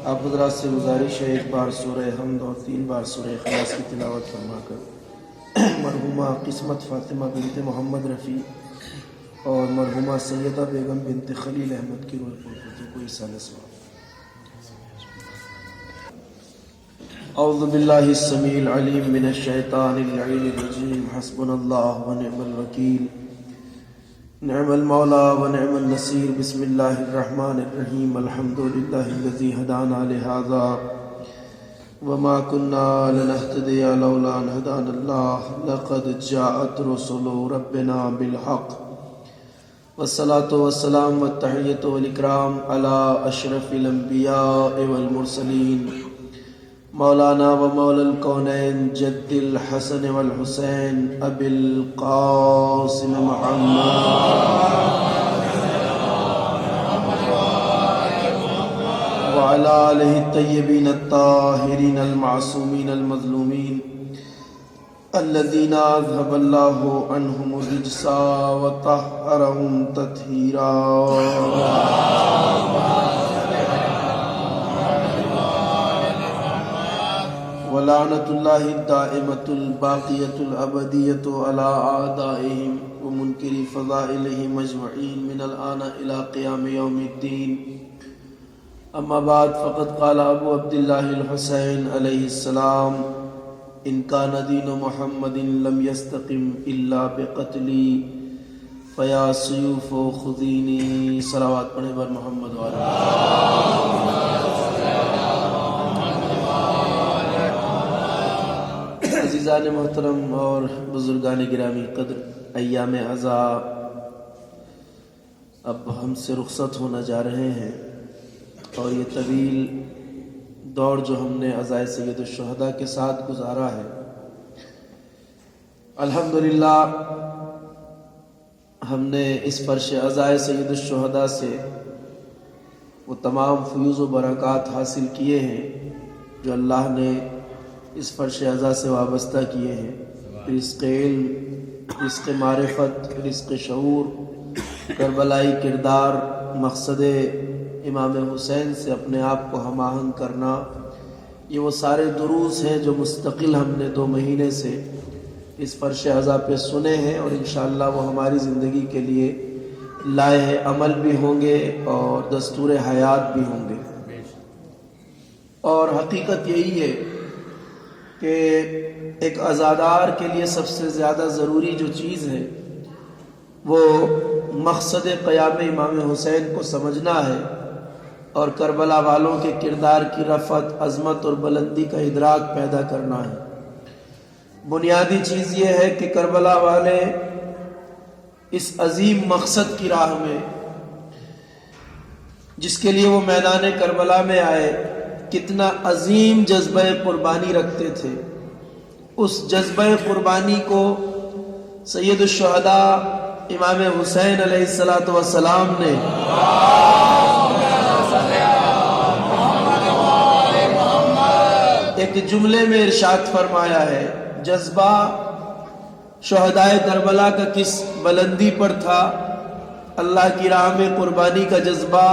آپ حضرات سے گزارش ہے ایک بار سورہ حمد اور 3 بار سورہ اخلاص کی تلاوت فرما کر مرحومہ قسمت فاطمہ بنت محمد رفیع اور مرحومہ سیدہ بیگم بنت خلیل احمد کی روح پرکتی کو ایصال ثواب۔ اعوذ باللہ السمیع العلیم من الشیطان اللعین الرجیم، حسبنا اللہ ونعم الوکیل، نعم المولا ونعم النصیر۔ بسم اللہ الرحمن الرحیم، الحمد للہ الذی ہدانا لہذا وما كنا لنهتدي لولا ان هدانا الله، لقد جاءت رسل ربنا بالحق، والصلاة والسلام والتحیۃ والاکرام على اشرف الانبیاء والمرسلین، مولانا و مولا الکونین جد الحسن والحسین ابی القاسم محمد وعلى آلہ الطیبین الطاہرین المعصومین المظلومین الذین اذهب اللہ عنہم الرجس وطہرہم تطہیرا۔ ولعنۃ اللہ الدائمۃ الباقیۃ الابدیۃ علی اعدائہم ومنکری فضائلہم اجمعین من الآن الی قیام یوم الدین۔ اما بعد فقد قال ابو عبد اللہ الحسین علیہ السلام، ان کان دین محمد لم یستقم الا بقتلی فیا سیوف خذینی۔ صلوات پڑھیں بر محمد وعلی عزیزان محترم اور بزرگان گرامی قدر، ایام عزاء اب ہم سے رخصت ہونا جا رہے ہیں، اور یہ طویل دور جو ہم نے عزائے سید الشہداء کے ساتھ گزارا ہے، الحمدللہ ہم نے اس فرش عزائے سید الشہداء سے وہ تمام فیوز و برکات حاصل کیے ہیں جو اللہ نے اس فرش عزا سے وابستہ کیے ہیں۔ رزق علم، رزق معرفت، رزق شعور، کربلائی کردار، مقصد امام حسین سے اپنے آپ کو ہم آہنگ کرنا، یہ وہ سارے دروس ہیں جو مستقل ہم نے 2 مہینے سے اس فرش عزا پہ سنے ہیں، اور انشاءاللہ وہ ہماری زندگی کے لیے لائحہ عمل بھی ہوں گے اور دستور حیات بھی ہوں گے۔ اور حقیقت یہی ہے کہ ایک عزادار کے لیے سب سے زیادہ ضروری جو چیز ہے وہ مقصد قیام امام حسین کو سمجھنا ہے، اور کربلا والوں کے کردار کی رفعت، عظمت اور بلندی کا ادراک پیدا کرنا ہے۔ بنیادی چیز یہ ہے کہ کربلا والے اس عظیم مقصد کی راہ میں جس کے لیے وہ میدان کربلا میں آئے، کتنا عظیم جذبہ قربانی رکھتے تھے۔ اس جذبہ قربانی کو سید الشہداء امام حسین علیہ السلام نے ایک جملے میں ارشاد فرمایا ہے۔ جذبہ شہدائے کربلا کا کس بلندی پر تھا، اللہ کی راہ میں قربانی کا جذبہ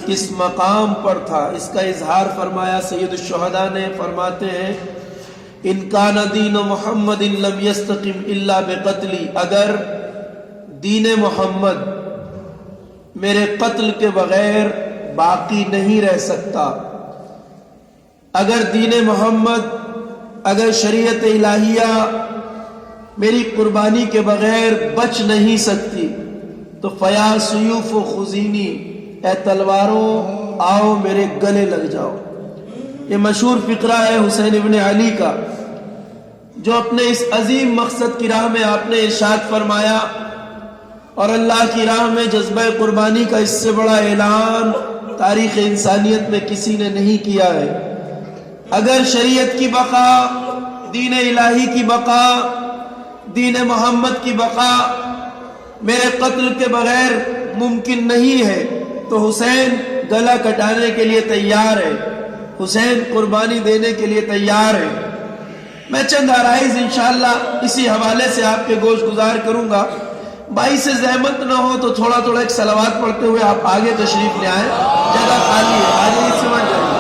کس مقام پر تھا، اس کا اظہار فرمایا سید الشہداء نے۔ فرماتے ہیں ان کان دین محمد لم یستقم الا بقتلی، اگر دین محمد میرے قتل کے بغیر باقی نہیں رہ سکتا، اگر دین محمد، اگر شریعت الہیہ میری قربانی کے بغیر بچ نہیں سکتی تو فیا سیوف خذینی، اے تلواروں آؤ میرے گلے لگ جاؤ۔ یہ مشہور فقرہ ہے حسین ابن علی کا، جو اپنے اس عظیم مقصد کی راہ میں آپ نے ارشاد فرمایا، اور اللہ کی راہ میں جذبہ قربانی کا اس سے بڑا اعلان تاریخ انسانیت میں کسی نے نہیں کیا ہے۔ اگر شریعت کی بقا، دین الہی کی بقا، دین محمد کی بقا میرے قتل کے بغیر ممکن نہیں ہے تو حسین گلا کٹانے کے لیے تیار ہے، حسین قربانی دینے کے لیے تیار ہے۔ میں چند آرائز انشاءاللہ اسی حوالے سے آپ کے گوش گزار کروں گا۔ بائی سے زحمت نہ ہو تو تھوڑا ایک صلوات پڑھتے ہوئے آپ آگے تشریف لے آئیں، جگہ خالی ہے، آگے سمجھ جائیں۔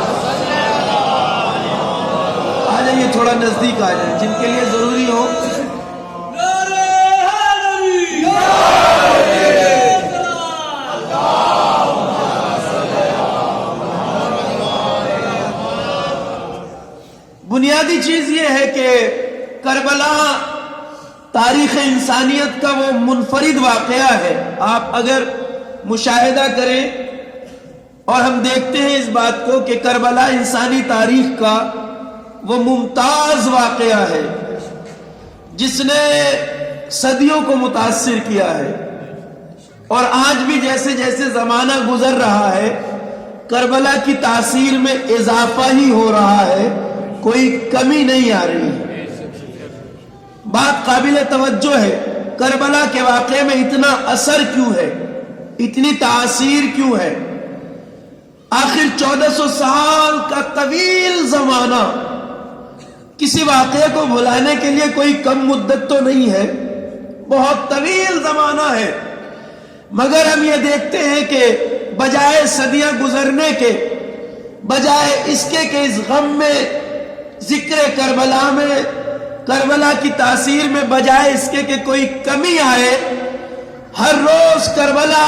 چاہیے تھوڑا نزدیک آ جائیں جن کے لیے ضروری ہو. بنیادی چیز یہ ہے کہ کربلا تاریخ انسانیت کا وہ منفرد واقعہ ہے. آپ اگر مشاہدہ کریں اور ہم دیکھتے ہیں اس بات کو کہ کربلا انسانی تاریخ کا وہ ممتاز واقعہ ہے جس نے صدیوں کو متاثر کیا ہے. اور آج بھی جیسے جیسے زمانہ گزر رہا ہے کربلا کی تاثیر میں اضافہ ہی ہو رہا ہے, کوئی کمی نہیں آ رہی ہے. بات قابل توجہ ہے, کربلا کے واقعے میں اتنا اثر کیوں ہے, اتنی تاثیر کیوں ہے؟ آخر 1400 سال کا طویل زمانہ کسی واقعے کو بھلانے کے لیے کوئی کم مدت تو نہیں ہے, بہت طویل زمانہ ہے. مگر ہم یہ دیکھتے ہیں کہ بجائے صدیاں گزرنے کے, بجائے اس کے کہ اس غم میں ذکر کربلا میں کربلا کی تاثیر میں بجائے اس کے کہ کوئی کمی آئے, ہر روز کربلا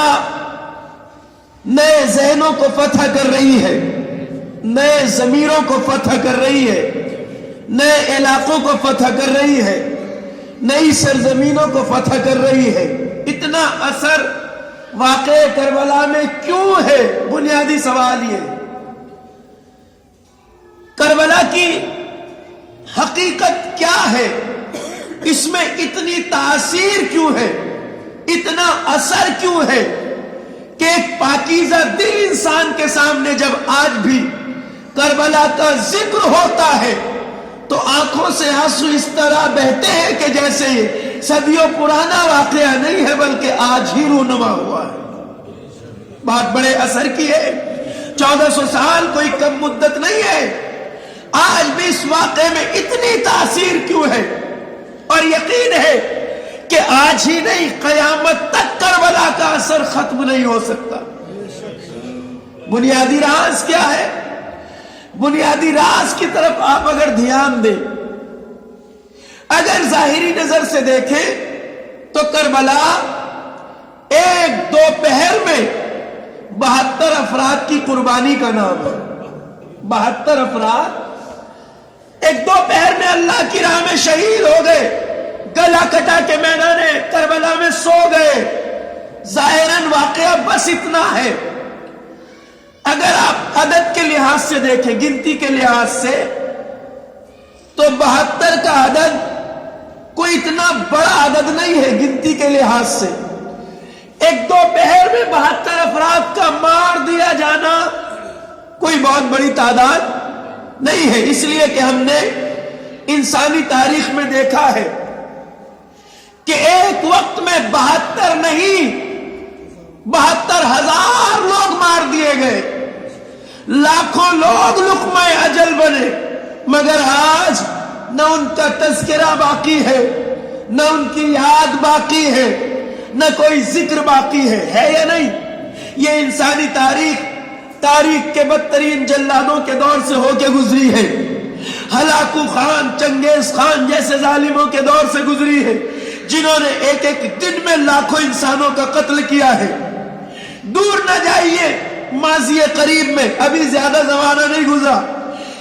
نئے ذہنوں کو فتح کر رہی ہے, نئے ضمیروں کو فتح کر رہی ہے, نئے علاقوں کو فتح کر رہی ہے, نئی سرزمینوں کو فتح کر رہی ہے. اتنا اثر واقع کربلا میں کیوں ہے؟ بنیادی سوال یہ, کربلا کی حقیقت کیا ہے, اس میں اتنی تاثیر کیوں ہے, اتنا اثر کیوں ہے کہ ایک پاکیزہ دل انسان کے سامنے جب آج بھی کربلا کا ذکر ہوتا ہے تو آنکھوں سے آنسو اس طرح بہتے ہیں کہ جیسے یہ صدیوں پرانا واقعہ نہیں ہے بلکہ آج ہی رونما ہوا ہے. بات بڑے اثر کی ہے. 1400 سال کوئی کم مدت نہیں ہے. آج بھی اس واقعے میں اتنی تاثیر کیوں ہے؟ اور یقین ہے کہ آج ہی نہیں قیامت تک کربلا کا اثر ختم نہیں ہو سکتا. بنیادی راز کیا ہے؟ بنیادی راز کی طرف آپ اگر دھیان دیں, اگر ظاہری نظر سے دیکھیں تو کربلا ایک دوپہر میں 72 افراد کی قربانی کا نام ہے. 72 افراد ایک دوپہر میں اللہ کی راہ میں شہید ہو گئے, گلا کٹا کے میدان کربلا میں سو گئے. ظاہراً واقعہ بس اتنا ہے. اگر آپ عدد کے لحاظ سے دیکھیں, گنتی کے لحاظ سے, تو 72 کا عدد کوئی اتنا بڑا عدد نہیں ہے گنتی کے لحاظ سے. ایک دوپہر میں 72 افراد کا مار دیا جانا کوئی بہت بڑی تعداد نہیں ہے. اس لیے کہ ہم نے انسانی تاریخ میں دیکھا ہے کہ ایک وقت میں 72 نہیں 72,000 لوگ مار دیے گئے, لاکھوں لوگ لقمہ اجل بنے. مگر آج نہ ان کا تذکرہ باقی ہے, نہ ان کی یاد باقی ہے, نہ کوئی ذکر باقی ہے یا نہیں؟ یہ انسانی تاریخ کے بدترین جلادوں کے دور سے ہو کے گزری ہے. ہلاکو خان, چنگیز خان جیسے ظالموں کے دور سے گزری ہے جنہوں نے ایک ایک دن میں لاکھوں انسانوں کا قتل کیا ہے. دور نہ جائیے, ماضی قریب میں, ابھی زیادہ زمانہ نہیں گزرا,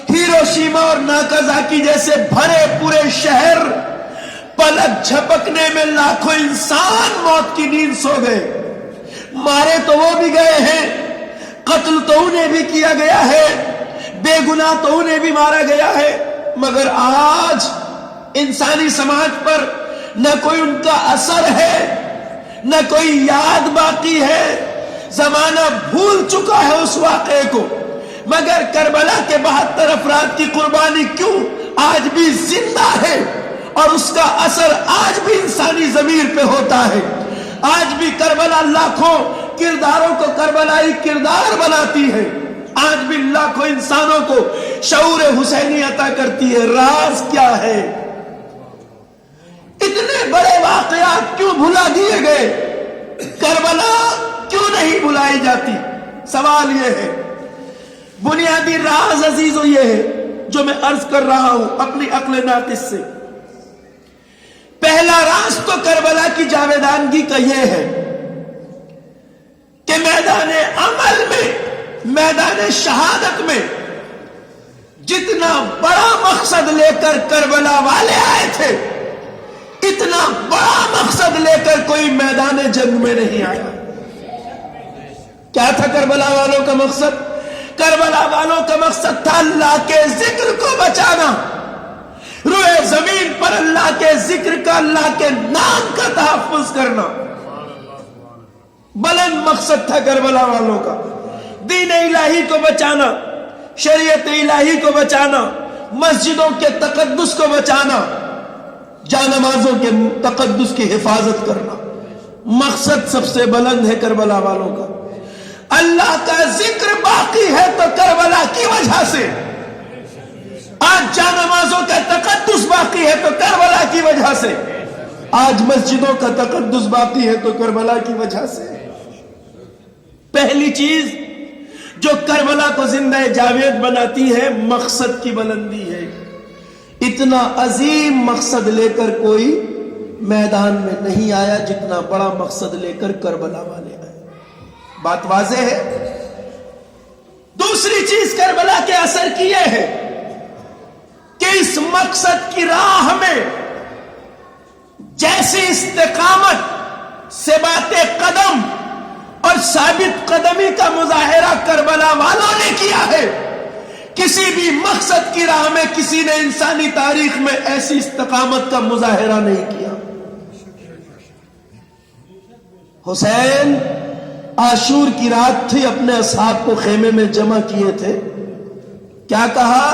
ہیروشیما اور ناکازاکی جیسے بھرے پورے شہر پلک جھپکنے میں لاکھوں انسان موت کی نیند سو گئے. مارے تو وہ بھی گئے ہیں, قتل تو انہیں بھی کیا گیا ہے, بے گناہ تو انہیں بھی مارا گیا ہے. مگر آج انسانی سماج پر نہ کوئی ان کا اثر ہے, نہ کوئی یاد باقی ہے. زمانہ بھول چکا ہے اس واقعے کو. مگر کربلا کے 72 افراد کی قربانی کیوں آج بھی زندہ ہے, اور اس کا اثر آج بھی انسانی ضمیر پہ ہوتا ہے. آج بھی کربلا لاکھوں کرداروں کو کربلائی کردار بناتی ہے. آج بھی لاکھوں انسانوں کو شعور حسینی عطا کرتی ہے. راز کیا ہے؟ اتنے بڑے واقعات کیوں بھلا دیے گئے؟ کربلا کیوں نہیں بھلائی جاتی؟ سوال یہ ہے. بنیادی راز عزیزو یہ ہے جو میں عرض کر رہا ہوں اپنی عقل ناقص سے. پہلا راز تو کربلا کی جاویدانگی کا یہ ہے کہ میدان عمل میں، میدان شہادت میں جتنا بڑا مقصد لے کر کربلا والے آئے تھے، اتنا بڑا مقصد لے کر کوئی میدان جنگ میں نہیں آیا. کیا تھا کربلا والوں کا مقصد؟ کربلا والوں کا مقصد تھا اللہ کے ذکر کو بچانا، روئے زمین پر اللہ کے ذکر کا، اللہ کے نام کا تحفظ کرنا. بلند مقصد تھا کربلا والوں کا. دین الہی کو بچانا، شریعت الہی کو بچانا، مسجدوں کے تقدس کو بچانا، جانمازوں کے تقدس کی حفاظت کرنا. مقصد سب سے بلند ہے کربلا والوں کا. اللہ کا ذکر باقی ہے تو کربلا کی وجہ سے. آج جانمازوں کا تقدس باقی ہے تو کربلا کی وجہ سے. آج مسجدوں کا تقدس باقی ہے تو کربلا کی وجہ سے. پہلی چیز جو کربلا کو زندہ جاوید بناتی ہے مقصد کی بلندی ہے. اتنا عظیم مقصد لے کر کوئی میدان میں نہیں آیا جتنا بڑا مقصد لے کر کربلا والے آئے. بات واضح ہے. دوسری چیز کربلا کے اثر کی یہ ہے کہ اس مقصد کی راہ میں جیسی استقامت، ثبات قدم اور ثابت قدمی کا مظاہرہ کربلا والوں نے کیا ہے، کسی بھی مقصد کی راہ میں کسی نے انسانی تاریخ میں ایسی استقامت کا مظاہرہ نہیں کیا. حسین عاشور کی رات تھی، اپنے اصحاب کو خیمے میں جمع کیے تھے. کیا کہا؟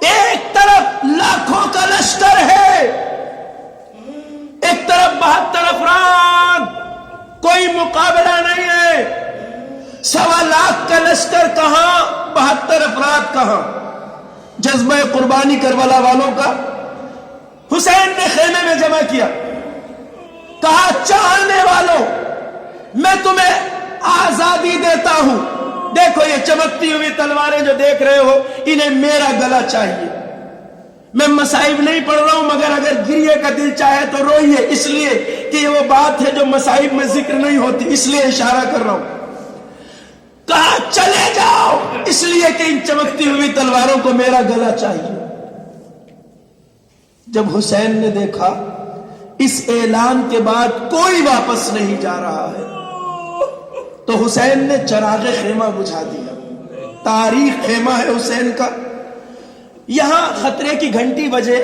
ایک طرف لاکھوں کا لشکر ہے، ایک طرف 72 افراد، کوئی مقابلہ نہیں ہے. 1.25 لاکھ کا لشکر کہاں، 72 افراد کہاں؟ جذبہ قربانی کربلا والوں کا. حسین نے خیمے میں جمع کیا، کہا چاہنے والوں میں تمہیں آزادی دیتا ہوں. دیکھو یہ چمکتی ہوئی تلواریں جو دیکھ رہے ہو، انہیں میرا گلا چاہیے. میں مصائب نہیں پڑھ رہا ہوں، مگر اگر گریے کا دل چاہے تو روئیے، اس لیے کہ یہ وہ بات ہے جو مصائب میں ذکر نہیں ہوتی، اس لیے اشارہ کر رہا ہوں. کہا چلے جاؤ، اس لیے کہ ان چمکتی ہوئی تلواروں کو میرا گلا چاہیے. جب حسین نے دیکھا اس اعلان کے بعد کوئی واپس نہیں جا رہا ہے تو حسین نے چراغ خیمہ بجھا دیا. تاریخ خیمہ ہے حسین کا. یہاں خطرے کی گھنٹی بجے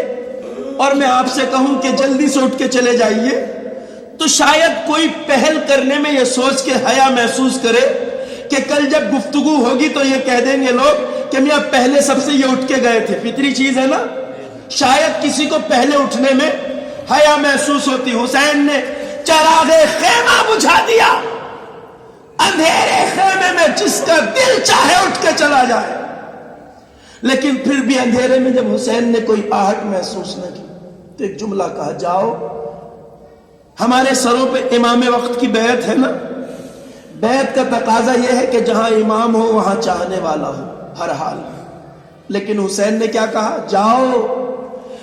اور میں آپ سے کہوں کہ جلدی سے اٹھ کے چلے جائیے تو شاید کوئی پہل کرنے میں یہ سوچ کے حیا محسوس کرے کہ کل جب گفتگو ہوگی تو یہ کہہ دیں گے لوگ کہ میاں پہلے سب سے یہ اٹھ کے گئے تھے. فطری چیز ہے نا، شاید کسی کو پہلے اٹھنے میں حیا محسوس ہوتی. حسین نے چراغ خیمہ بجھا دیا. اندھیرے خیمے میں جس کا دل چاہے اٹھ کے چلا جائے. لیکن پھر بھی اندھیرے میں جب حسین نے کوئی آہٹ محسوس نہ کی تو ایک جملہ کہا، جاؤ. ہمارے سروں پہ امام وقت کی بیعت ہے نا. بیعت کا تقاضا یہ ہے کہ جہاں امام ہو وہاں چاہنے والا ہو ہر حال میں. لیکن حسین نے کیا کہا؟ جاؤ،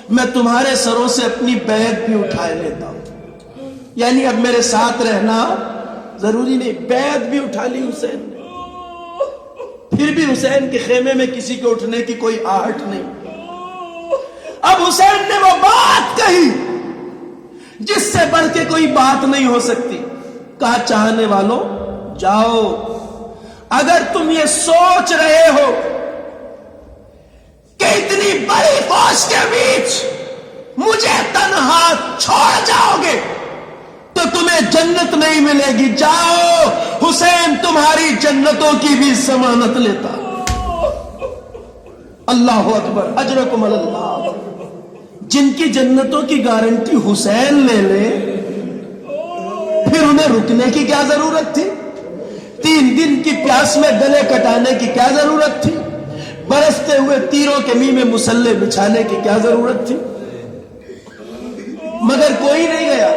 میں تمہارے سروں سے اپنی بیعت بھی اٹھائے لیتا ہوں. یعنی اب میرے ساتھ رہنا ضروری نہیں. بیعت بھی اٹھا لی حسین نے. پھر بھی حسین کے خیمے میں کسی کے اٹھنے کی کوئی آہٹ نہیں. اب حسین نے وہ بات کہی جس سے بڑھ کے کوئی بات نہیں ہو سکتی. کہا چاہنے والوں جاؤ، اگر تم یہ سوچ رہے ہو کہ اتنی بڑی فوج کے بیچ مجھے تنہا چھوڑ جاؤ گے تو تمہیں جنت نہیں ملے گی. جاؤ، حسین تمہاری جنتوں کی بھی ضمانت لیتا. اللہ اکبر، اجرکم اللہ. جن کی جنتوں کی گارنٹی حسین لے لے پھر انہیں رکنے کی کیا ضرورت تھی؟ 3 دن کی پیاس میں گلے کٹانے کی کیا ضرورت تھی؟ برستے ہوئے تیروں کے منہ میں مسلح بچھانے کی کیا ضرورت تھی؟ مگر کوئی نہیں گیا.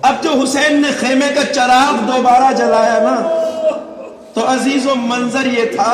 اب جو حسین نے خیمے کا چراغ دوبارہ جلایا نا تو عزیزو منظر یہ تھا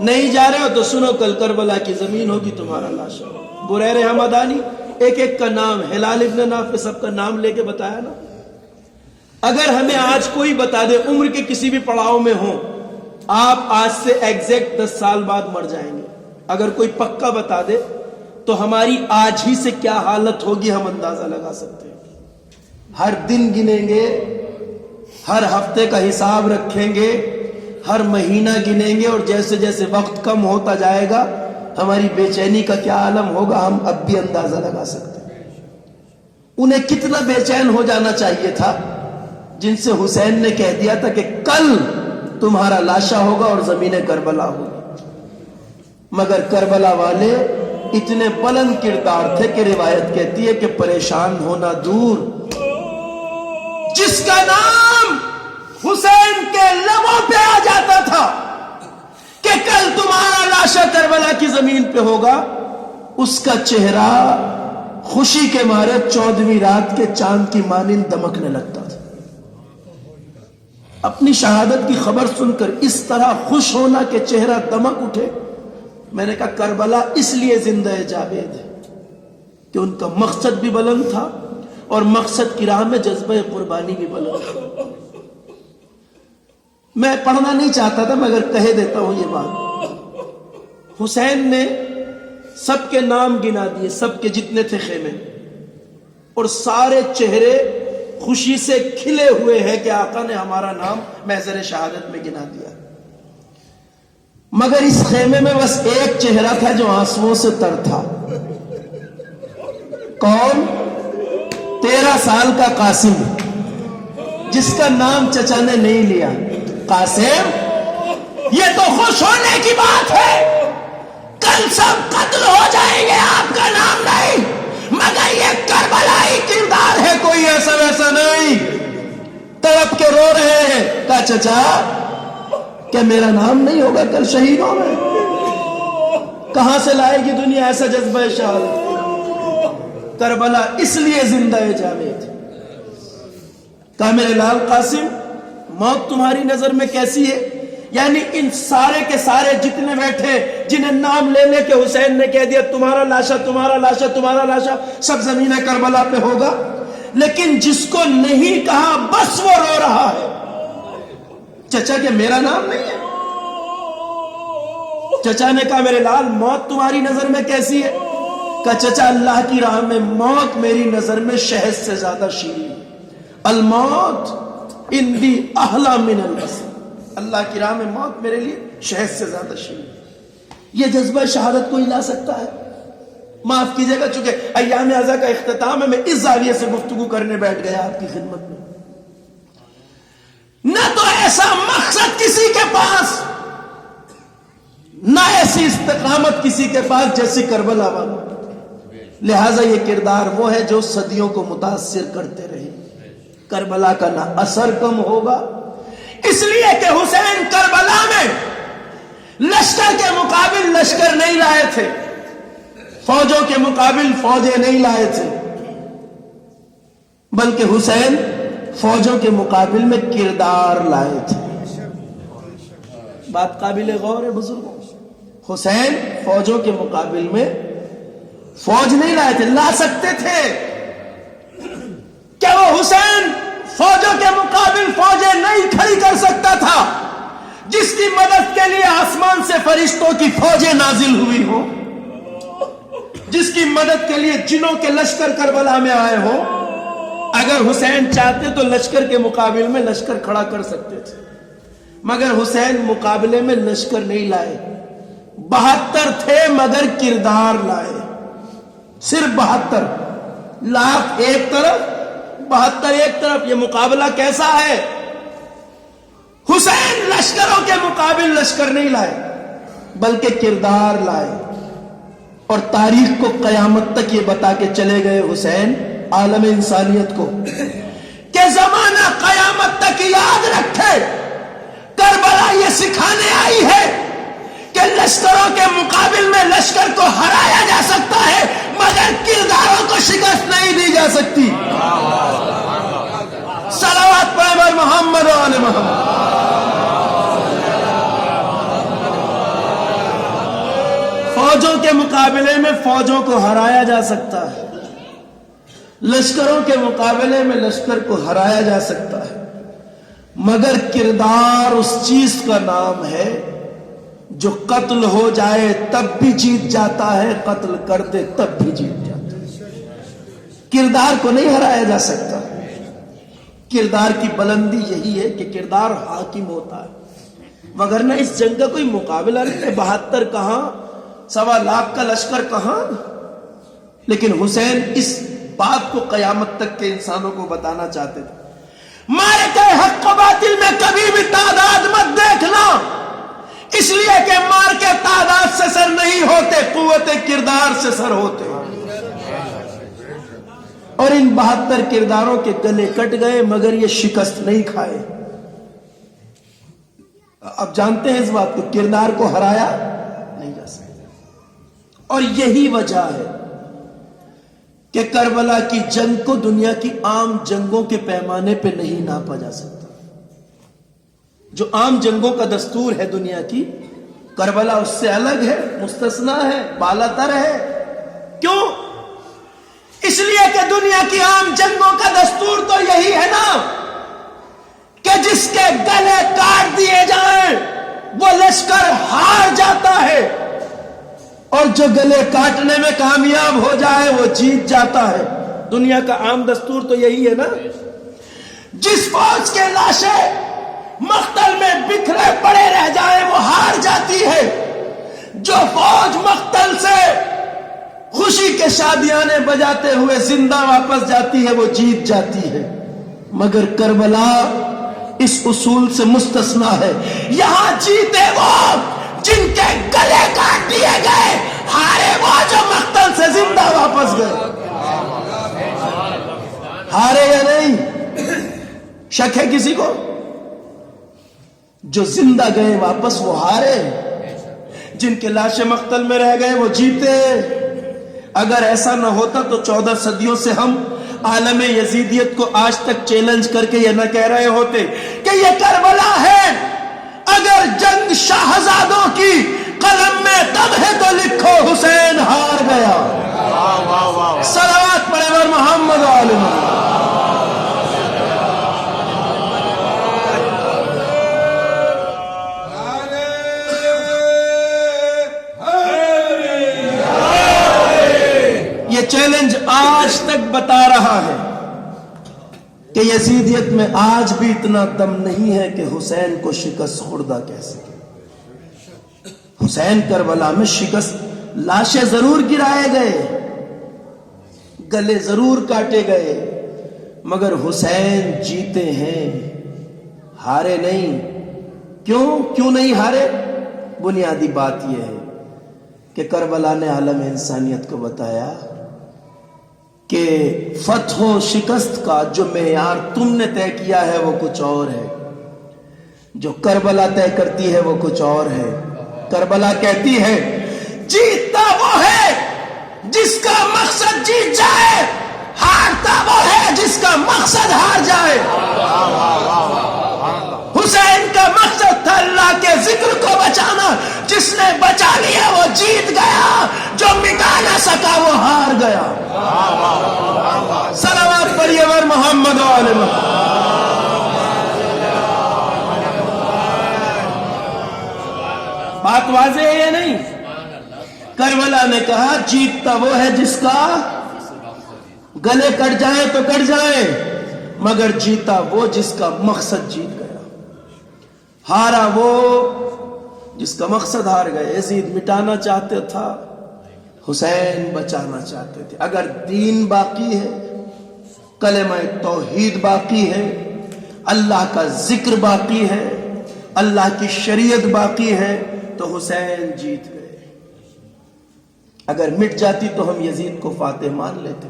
نہیں جا رہے ہو تو سنو، کل کربلا کی زمین ہوگی، تمہارا لاشا. بریر حمدانی ایک ایک کا نام، ہلال ابن نافع سب کا نام لے کے بتایا نا. اگر ہمیں آج کوئی بتا دے عمر کے کسی بھی پڑاؤ میں ہوں آپ آج سے ایگزیکٹ 10 سال بعد مر جائیں گے، اگر کوئی پکا بتا دے تو ہماری آج ہی سے کیا حالت ہوگی ہم اندازہ لگا سکتے ہیں. ہر دن گنیں گے، ہر ہفتے کا حساب رکھیں گے، ہر مہینہ گنیں گے، اور جیسے جیسے وقت کم ہوتا جائے گا ہماری بے چینی کا کیا عالم ہوگا ہم اب بھی اندازہ لگا سکتے ہیں. انہیں کتنا بے چین ہو جانا چاہیے تھا جن سے حسین نے کہہ دیا تھا کہ کل تمہارا لاشا ہوگا اور زمین کربلا ہوگی. مگر کربلا والے اتنے بلند کردار تھے کہ روایت کہتی ہے کہ پریشان ہونا دور، جس کا نام حسین کے لبوں پہ آ جاتا تھا کہ کل تمہارا لاشا کربلا کی زمین پہ ہوگا، اس کا چہرہ خوشی کے مارے 14ویں رات کے چاند کی مانند دمکنے لگتا تھا. اپنی شہادت کی خبر سن کر اس طرح خوش ہونا کہ چہرہ دمک اٹھے. میں نے کہا کربلا اس لیے زندہ جاوید ہے کہ ان کا مقصد بھی بلند تھا اور مقصد کی راہ میں جذبہ قربانی بھی بلند تھا. میں پڑھنا نہیں چاہتا تھا مگر کہہ دیتا ہوں یہ بات. حسین نے سب کے نام گنا دیے، سب کے جتنے تھے خیمے، اور سارے چہرے خوشی سے کھلے ہوئے ہیں کہ آقا نے ہمارا نام محضر شہادت میں گنا دیا. مگر اس خیمے میں بس ایک چہرہ تھا جو آنسوؤں سے تر تھا. کون؟ 13 سال کا قاسم، جس کا نام چچا نے نہیں لیا. قاسم، یہ تو خوش ہونے کی بات ہے، کل سب قتل ہو جائیں گے، آپ کا نام نہیں، مگر یہ کربلائی کردار ہے، کوئی ایسا ویسا نہیں. تڑپ کے رو رہے ہیں. کہا چچا کیا میرا نام نہیں ہوگا کل شہیدوں میں؟ کہاں سے لائے گی دنیا ایسا جذبہ شہادت؟ کربلا اس لیے زندہ جاوید. کہا میرے لال قاسم، موت تمہاری نظر میں کیسی ہے؟ یعنی ان سارے کے سارے جتنے بیٹھے جنہیں نام لے لے کے حسین نے کہہ دیا تمہارا لاشا تمہارا لاشا تمہارا لاشا سب زمین کربلا پہ ہوگا، لیکن جس کو نہیں کہا بس وہ رو رہا ہے. چچا کہ میرا نام نہیں ہے؟ چچا نے کہا میرے لال موت تمہاری نظر میں کیسی ہے؟ کہا چچا اللہ کی راہ میں موت میری نظر میں شہد سے زیادہ شیریں. الموت اندی احلی من العسل، اللہ کی راہ میں موت میرے لیے شہد سے زیادہ شیریں. یہ جذبہ شہادت کوئی لا سکتا ہے؟ معاف کیجئے گا چونکہ ایام عزا کا اختتام ہے، میں اس زاویے سے گفتگو کرنے بیٹھ گیا آپ کی خدمت میں. نہ تو ایسا مقصد کسی کے پاس، نہ ایسی استقامت کسی کے پاس جیسی کربلا والا. لہٰذا یہ کردار وہ ہے جو صدیوں کو متاثر کرتے رہے. کربلا کا نہ اثر کم ہوگا، اس لیے کہ حسین کربلا میں لشکر کے مقابل لشکر نہیں لائے تھے، فوجوں کے مقابل فوجیں نہیں لائے تھے، بلکہ حسین فوجوں کے مقابل میں کردار لائے تھے. بات قابل غور ہے بزرگوں. حسین فوجوں کے مقابل میں فوج نہیں لائے تھے، لا سکتے تھے. کیا وہ حسین فوجوں کے مقابل فوجیں نہیں کھڑی کر سکتا تھا جس کی مدد کے لیے آسمان سے فرشتوں کی فوجیں نازل ہوئی ہوں، جس کی مدد کے لیے جنوں کے لشکر کربلا میں آئے ہوں؟ اگر حسین چاہتے تو لشکر کے مقابل میں لشکر کھڑا کر سکتے تھے، مگر حسین مقابلے میں لشکر نہیں لائے. 72 تھے مگر کردار لائے. صرف 72 لاکھ ایک طرف 72 ایک طرف. یہ مقابلہ کیسا ہے؟ حسین لشکروں کے مقابل لشکر نہیں لائے بلکہ کردار لائے. اور تاریخ کو قیامت تک یہ بتا کے چلے گئے حسین عالم انسانیت کو کہ زمانہ قیامت تک یاد رکھے، کربلا یہ سکھانے آئی ہے کہ لشکروں کے مقابل میں لشکر کو ہرایا جا سکتا ہے مگر کرداروں کو شکست نہیں دی جا سکتی. صلوات پڑھیں محمد و آل محمد. فوجوں کے مقابلے میں فوجوں کو ہرایا جا سکتا ہے، لشکروں کے مقابلے میں لشکر کو ہرایا جا سکتا ہے، مگر کردار اس چیز کا نام ہے جو قتل ہو جائے تب بھی جیت جاتا ہے، قتل کر دے تب بھی جیت جاتا ہے۔ کردار کو نہیں ہرایا جا سکتا۔ کردار کی بلندی یہی ہے کہ کردار حاکم ہوتا ہے، وگرنہ اس جنگ کا کوئی مقابلہ نہیں ہے۔ 72 کہاں، 1.25 لاکھ کا لشکر کہاں؟ لیکن حسین اس بات کو قیامت تک کے انسانوں کو بتانا چاہتے تھے، مارکے حق و باطل میں کبھی بھی تعداد مت دیکھنا، اس لیے کہ مارکے تعداد سے سر نہیں ہوتے، قوت کردار سے سر ہوتے۔ اور ان 72 کرداروں کے گلے کٹ گئے مگر یہ شکست نہیں کھائے۔ اب جانتے ہیں اس بات کو، کردار کو ہرایا نہیں جا سکتا۔ اور یہی وجہ ہے کہ کربلا کی جنگ کو دنیا کی عام جنگوں کے پیمانے پہ نہیں ناپا جا سکتا۔ جو عام جنگوں کا دستور ہے دنیا کی، کربلا اس سے الگ ہے، مستثنا ہے، بالاتر ہے۔ کیوں؟ اس لیے کہ دنیا کی عام جنگوں کا دستور تو یہی ہے نا کہ جس کے گلے کاٹ دیے جائیں وہ لشکر ہار جاتا ہے، اور جو گلے کاٹنے میں کامیاب ہو جائے وہ جیت جاتا ہے۔ دنیا کا عام دستور تو یہی ہے نا۔ جس فوج کے لاشیں مقتل میں بکھرے پڑے رہ جائیں وہ ہار جاتی ہے، جو فوج مقتل سے خوشی کے شادیانے بجاتے ہوئے زندہ واپس جاتی ہے وہ جیت جاتی ہے۔ مگر کربلا اس اصول سے مستثنا ہے۔ یہاں جیتے وہ جن کے گلے کاٹ دیے گئے، ہارے وہ جو مقتل سے زندہ واپس گئے۔ ہارے یا نہیں؟ شک ہے کسی کو؟ جو زندہ گئے واپس وہ ہارے، جن کے لاشیں مقتل میں رہ گئے وہ جیتے۔ اگر ایسا نہ ہوتا تو 14 صدیوں سے ہم عالم یزیدیت کو آج تک چیلنج کر کے یہ نہ کہہ رہے ہوتے کہ یہ کربلا ہے۔ اگر جنگ شاہزادوں کی قلم میں دم ہے تو لکھو حسین ہار گیا۔ صلوات پڑھے بر محمد و آل محمد۔ یہ چیلنج آج تک بتا رہا ہے کہ یزیدیت میں آج بھی اتنا دم نہیں ہے کہ حسین کو شکست خوردہ کہہ سکے۔ حسین کربلا میں شکست، لاشیں ضرور گرائے گئے، گلے ضرور کاٹے گئے، مگر حسین جیتے ہیں، ہارے نہیں۔ کیوں نہیں ہارے؟ بنیادی بات یہ ہے کہ کربلا نے عالم انسانیت کو بتایا کہ فتح و شکست کا جو معیار تم نے طے کیا ہے وہ کچھ اور ہے، جو کربلا طے کرتی ہے وہ کچھ اور ہے۔ کربلا کہتی ہے جیتتا وہ ہے جس کا مقصد جیت جائے، ہارتا وہ ہے جس کا مقصد ہار جائے۔ حسین کا مقصد تھا اللہ کے ذکر کو بچانا، جس نے بچا لیا وہ جیت گیا، جو مٹا نہ سکا وہ ہار گیا۔ صلوات پڑھیے ور محمد و آل محمد۔ بات واضح ہے یا نہیں؟ کربلا نے کہا جیتتا وہ ہے جس کا گلے کٹ جائیں تو کٹ جائیں، مگر جیتا وہ جس کا مقصد جیت گیا، ہارا وہ جس کا مقصد ہار گئے۔ یزید مٹانا چاہتے تھا، حسین بچانا چاہتے تھے۔ اگر دین باقی ہے، کلمہ توحید باقی ہے، اللہ کا ذکر باقی ہے، اللہ کی شریعت باقی ہے تو حسین جیت گئے۔ اگر مٹ جاتی تو ہم یزید کو فاتح مان لیتے۔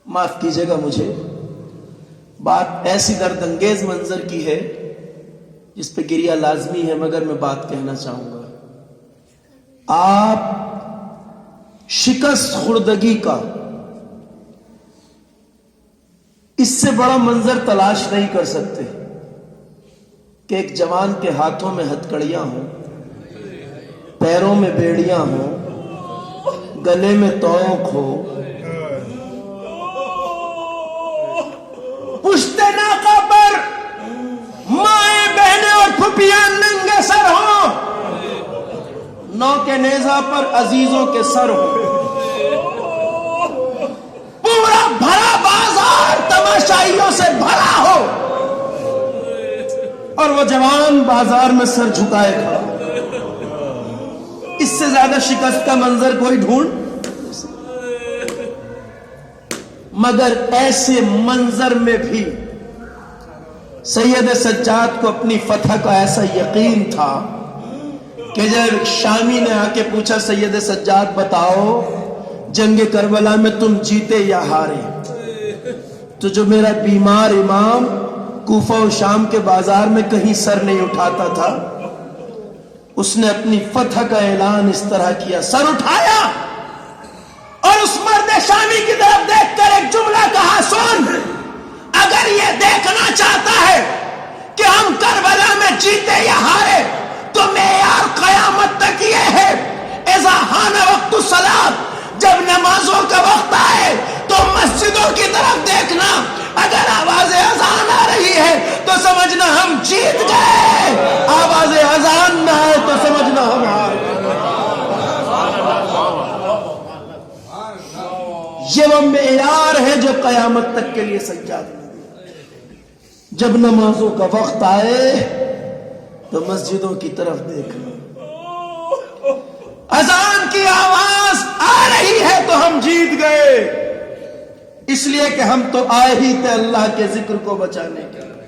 معاف کیجیے گا مجھے، بات ایسی درد انگیز منظر کی ہے جس پہ گریہ لازمی ہے، مگر میں بات کہنا چاہوں گا۔ آپ شکست خوردگی کا اس سے بڑا منظر تلاش نہیں کر سکتے کہ ایک جوان کے ہاتھوں میں ہتھکڑیاں ہوں، پیروں میں بیڑیاں ہوں, گلے میں توق ہو, پشتے ناقہ پر مائیں بہنیں اور پھپھیاں ننگے سر ہوں, نو کے نیزہ پر عزیزوں کے سر ہوں, پورا بھرا بازار تماشائیوں سے بھرا ہو, اور وہ جوان بازار میں سر جھکائے کھڑا. اس سے زیادہ شکست کا منظر کوئی ڈھونڈ, مگر ایسے منظر میں بھی سید سجاد کو اپنی فتح کا ایسا یقین تھا کہ جب شامی نے آ کے پوچھا سید سجاد بتاؤ جنگ کربلا میں تم جیتے یا ہارے, تو جو میرا بیمار امام کوفہ و شام کے بازار میں کہیں سر نہیں اٹھاتا تھا, اس نے اپنی فتح کا اعلان اس طرح کیا, سر اٹھایا اور اس مرد شامی کی طرف دیکھ کر ایک جملہ کہا, سن, اگر یہ دیکھنا چاہتا ہے کہ ہم کربلا میں جیتے یا ہارے تو معیار قیامت تک یہ ہے, اذا حان وقت الصلاۃ, جب نمازوں کا وقت آئے تو مسجدوں کی طرف دیکھنا, اگر آواز اذان آ رہی ہے تو سمجھنا ہم جیت گئے, آواز اذان نہ آئے تو سمجھنا ہم ہار گئے. یہ وہ معیار ہے جو قیامت تک کے لیے سجاد نے دیا. جب نمازوں کا وقت آئے تو مسجدوں کی طرف دیکھنا, اذان کی آواز آ رہی ہے تو ہم جیت گئے, اس لیے کہ ہم تو آئے ہی تھے اللہ کے ذکر کو بچانے کے لیے,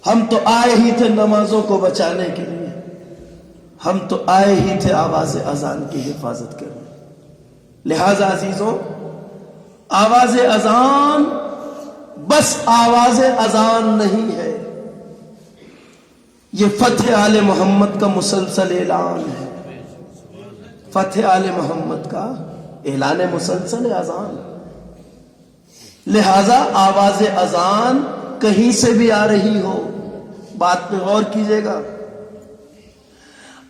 ہم تو آئے ہی تھے نمازوں کو بچانے کے لیے, ہم تو آئے ہی تھے آواز اذان کی حفاظت کرنے. لہذا عزیزوں, آواز اذان بس آواز اذان نہیں ہے, یہ فتح آل محمد کا مسلسل اعلان ہے, فتح آل محمد کا اعلان مسلسل اذان. لہذا آواز اذان کہیں سے بھی آ رہی ہو, بات پہ غور کیجئے گا,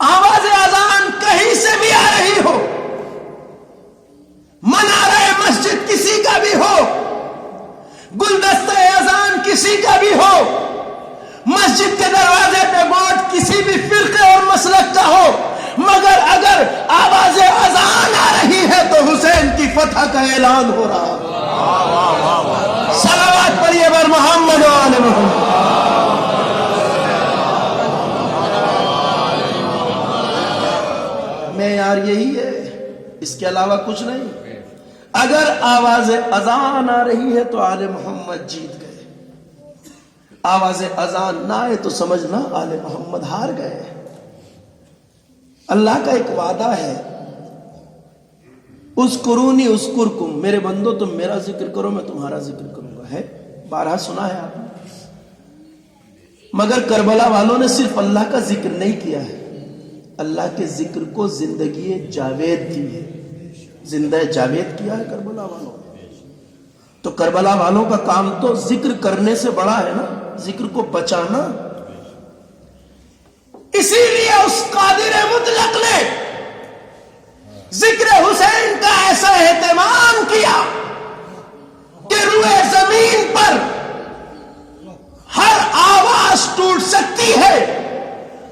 آواز اذان کہیں سے بھی آ رہی ہو, منارہ مسجد کسی کا بھی ہو, گلدستہ اذان کسی کا بھی ہو, مسجد کے دروازے پہ بورڈ کسی بھی فرقے اور مسلک کا ہو, مگر اگر آواز اذان آ رہی ہے تو حسین کی فتح کا اعلان ہو رہا ہے. صلوات پڑھیے بر محمد و آل محمد. معیار یہی ہے, اس کے علاوہ کچھ نہیں. اگر آواز اذان آ رہی ہے تو آل محمد جیت گئے, آواز اذان نہ آئے تو سمجھنا آل محمد ہار گئے. اللہ کا ایک وعدہ ہے, اذکرونی اذکرکم, میرے بندو تم میرا ذکر کرو میں تمہارا ذکر کروں گا, ہے بارہا سنا ہے آپ نے. مگر کربلا والوں نے صرف اللہ کا ذکر نہیں کیا ہے, اللہ کے ذکر کو زندگی جاوید دی ہے, زندہ جاوید کیا ہے کربلا والوں نے. تو کربلا والوں کا کام تو ذکر کرنے سے بڑا ہے نا, ذکر کو بچانا. اسی لیے اس قادر مطلق نے ذکر حسین کا ایسا اہتمام کیا کہ روئے زمین پر ہر آواز ٹوٹ سکتی ہے,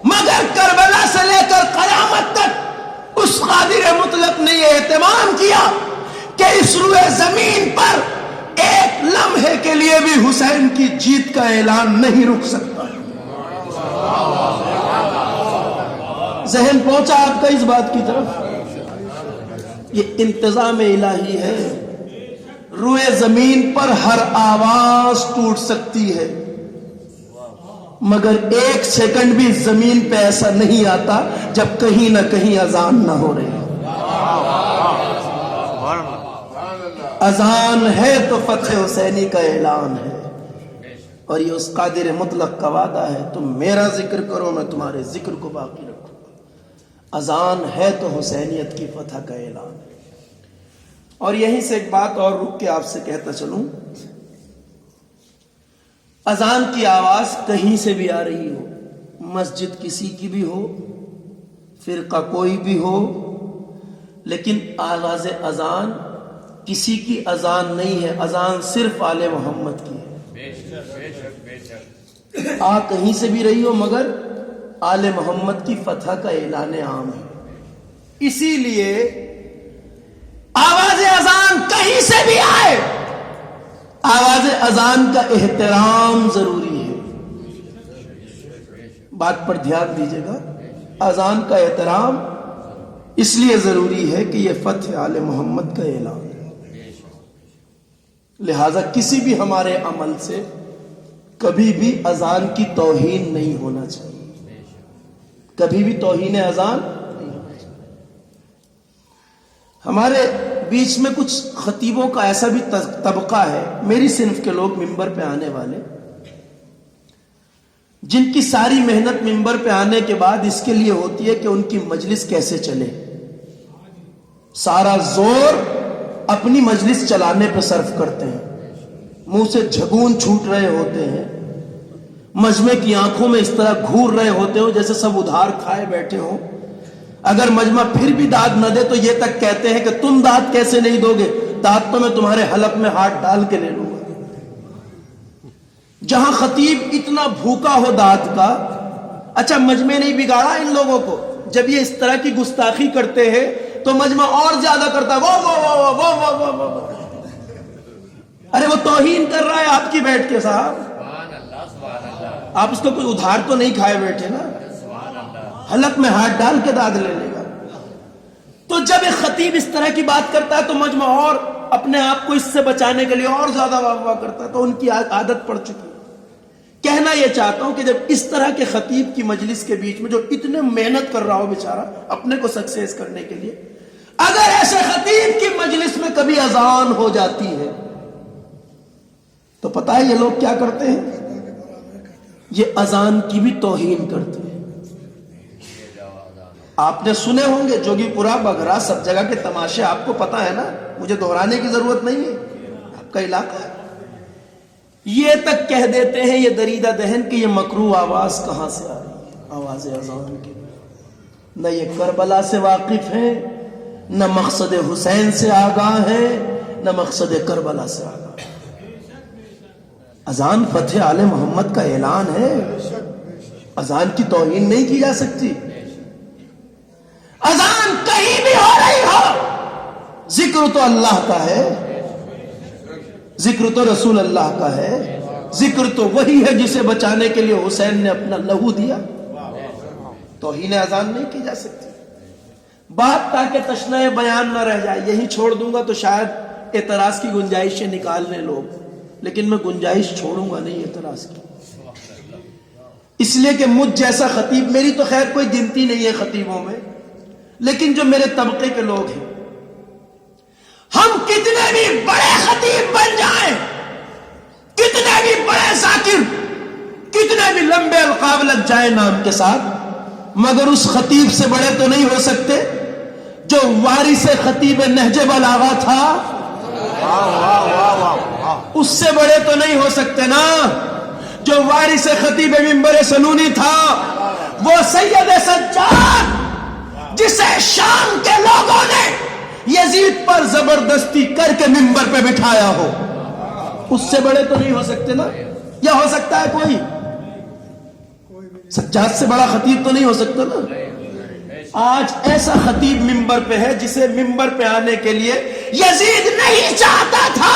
مگر کربلا سے لے کر قیامت تک اس قادر مطلق نے یہ اہتمام کیا کہ اس روئے زمین پر ایک لمحے کے لیے بھی حسین کی جیت کا اعلان نہیں رک سکتا. ذہن پہنچا آپ کا اس بات کی طرف؟ یہ انتظام الہی ہے. روئے زمین پر ہر آواز ٹوٹ سکتی ہے, مگر ایک سیکنڈ بھی زمین پہ ایسا نہیں آتا جب کہیں نہ کہیں اذان نہ ہو رہی. اذان ہے تو فتح حسینی کا اعلان ہے, اور یہ اس قادر مطلق کا وعدہ ہے, تم میرا ذکر کرو میں تمہارے ذکر کو باقی رکھوں. اذان ہے تو حسینیت کی فتح کا اعلان ہے. اور یہیں سے ایک بات اور رک کے آپ سے کہتا چلوں, اذان کی آواز کہیں سے بھی آ رہی ہو, مسجد کسی کی بھی ہو, فرقہ کوئی بھی ہو، لیکن آغاز اذان کسی کی اذان نہیں ہے، اذان صرف آل محمد کی ہے۔ آ کہیں سے بھی رہی ہو مگر آل محمد کی فتح کا اعلان عام ہے۔ اسی لیے آواز اذان کہیں سے بھی آئے، آواز اذان کا احترام ضروری ہے۔ بات پر دھیان دیجیے گا، اذان کا احترام اس لیے ضروری ہے کہ یہ فتح آل محمد کا اعلان ہے۔ لہذا کسی بھی ہمارے عمل سے کبھی بھی اذان کی توہین نہیں ہونا چاہیے، کبھی بھی توہین اذان نہیں ہونا چاہیے۔ ہمارے بیچ میں کچھ خطیبوں کا ایسا بھی طبقہ ہے، میری صنف کے لوگ ممبر پہ آنے والے، جن کی ساری محنت ممبر پہ آنے کے بعد اس کے لیے ہوتی ہے کہ ان کی مجلس کیسے چلے، سارا زور اپنی مجلس چلانے پہ صرف کرتے ہیں، منہ سے جھگون چھوٹ رہے ہوتے ہیں، مجمع کی آنکھوں میں اس طرح گھور رہے ہوتے ہو جیسے سب ادھار کھائے بیٹھے ہوں۔ اگر مجمع پھر بھی داد نہ دے تو یہ تک کہتے ہیں کہ تم داد کیسے نہیں دو گے، داد تو میں تمہارے حلق میں ہاتھ ڈال کے لے لوں گا۔ جہاں خطیب اتنا بھوکا ہو داد کا، اچھا مجمع نہیں بگاڑا ان لوگوں کو، جب یہ اس طرح کی گستاخی کرتے ہیں تو مجمع اور زیادہ کرتا ہے، وہ ارے وہ توہین کر رہا ہے آپ کی بیٹھ کے صاحب، آپ اس کو کوئی ادھار تو نہیں کھائے بیٹھے نا، حلق میں ہاتھ ڈال کے داد لے لے گا۔ تو جب ایک خطیب اس طرح کی بات کرتا ہے تو مجمع اور اپنے آپ کو اس سے بچانے کے لیے اور زیادہ واہ واہ کرتا ہے، تو ان کی عادت پڑ چکی ہے۔ کہنا یہ چاہتا ہوں کہ جب اس طرح کے خطیب کی مجلس کے بیچ میں جو اتنے محنت کر رہا ہو بیچارہ اپنے کو سکسیس کرنے کے لیے، اگر ایسے خطیب کی مجلس میں کبھی اذان ہو جاتی ہے تو پتہ ہے یہ لوگ کیا کرتے ہیں؟ یہ اذان کی بھی توہین کرتے ہیں۔ آپ نے سنے ہوں گے جوگی پورا بگھرا سب جگہ کے تماشے، آپ کو پتا ہے نا، مجھے دہرانے کی ضرورت نہیں ہے، آپ کا علاقہ ہے۔ یہ تک کہہ دیتے ہیں یہ دریدہ دہن کہ یہ مکروہ آواز کہاں سے آ رہی ہے، آواز اذان کی۔ نہ یہ کربلا سے واقف ہیں، نہ مقصد حسین سے آگاہ ہیں، نہ مقصد کربلا سے آگاہ۔ اذان فتح آل محمد کا اعلان ہے، اذان کی توہین نہیں کی جا سکتی۔ اذان کہیں بھی ہو رہی ہو، ذکر تو اللہ کا ہے، ذکر تو رسول اللہ کا ہے، ذکر تو وہی ہے جسے بچانے کے لیے حسین نے اپنا لہو دیا۔ توہین اذان نہیں کی جا سکتی۔ بات تاکہ تشنہ بیان نہ رہ جائے یہی چھوڑ دوں گا تو شاید اعتراض کی گنجائشیں نکال لیں لوگ، لیکن میں گنجائش چھوڑوں گا نہیں اعتراض کی، اس لیے کہ مجھ جیسا خطیب، میری تو خیر کوئی گنتی نہیں ہے خطیبوں میں، لیکن جو میرے طبقے کے لوگ ہیں، ہم کتنے بھی بڑے خطیب بن جائیں، کتنے بھی بڑے ذاکر، کتنے بھی لمبے القاب لگ جائیں نام کے ساتھ، مگر اس خطیب سے بڑے تو نہیں ہو سکتے جو وارث خطیب نہج بلاغہ تھا۔ اس سے بڑے تو نہیں ہو سکتے نا جو وارث خطیب منبر سنونی تھا، وہ سید سجاد جسے شام کے لوگوں نے یزید پر زبردستی کر کے منبر پہ بٹھایا ہو، اس سے بڑے تو نہیں ہو سکتے نا؟ یا ہو سکتا ہے کوئی؟ سجاد سے بڑا خطیب تو نہیں ہو سکتا نا۔ آج ایسا خطیب منبر پہ ہے جسے منبر پہ آنے کے لیے یزید نہیں چاہتا تھا،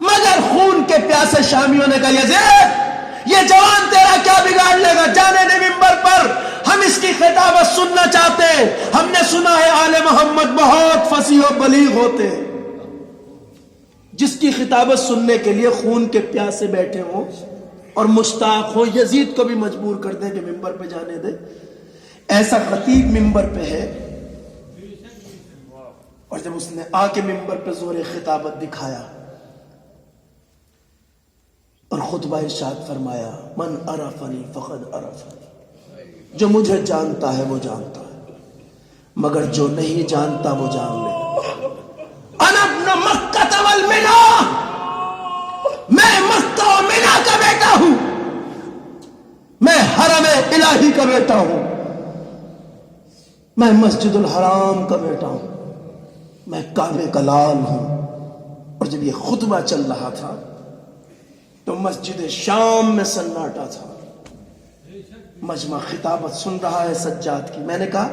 مگر خون کے پیاسے شامیوں نے کہا یزید یہ جوان تیرا کیا بگاڑ لے گا، جانے دے منبر پر، ہم اس کی خطابت سننا چاہتے ہیں، ہم نے سنا ہے آل محمد بہت فصیح و بلیغ ہوتے ہیں۔ جس کی خطابت سننے کے لیے خون کے پیاسے بیٹھے ہوں اور مشتاق ہوں، یزید کو بھی مجبور کر دیں کہ منبر پہ جانے دے، ایسا خطیب منبر پہ ہے۔ اور جب اس نے آ کے منبر پہ زور خطابت دکھایا اور خطبہ ارشاد فرمایا، من عرفنی فقد عرفنی، جو مجھے جانتا ہے وہ جانتا ہے، مگر جو نہیں جانتا وہ جان لے۔ انا ابن مکہ والمنا، میں مکہ و منا کا بیٹا ہوں، میں حرم الہی کا بیٹا ہوں، میں مسجد الحرام کا بیٹا ہوں، میں کعبے کا لال ہوں. اور جب یہ خطبہ چل رہا تھا تو مسجد شام میں سناٹا تھا. مجمع خطابت سن رہا ہے سجاد کی. میں نے کہا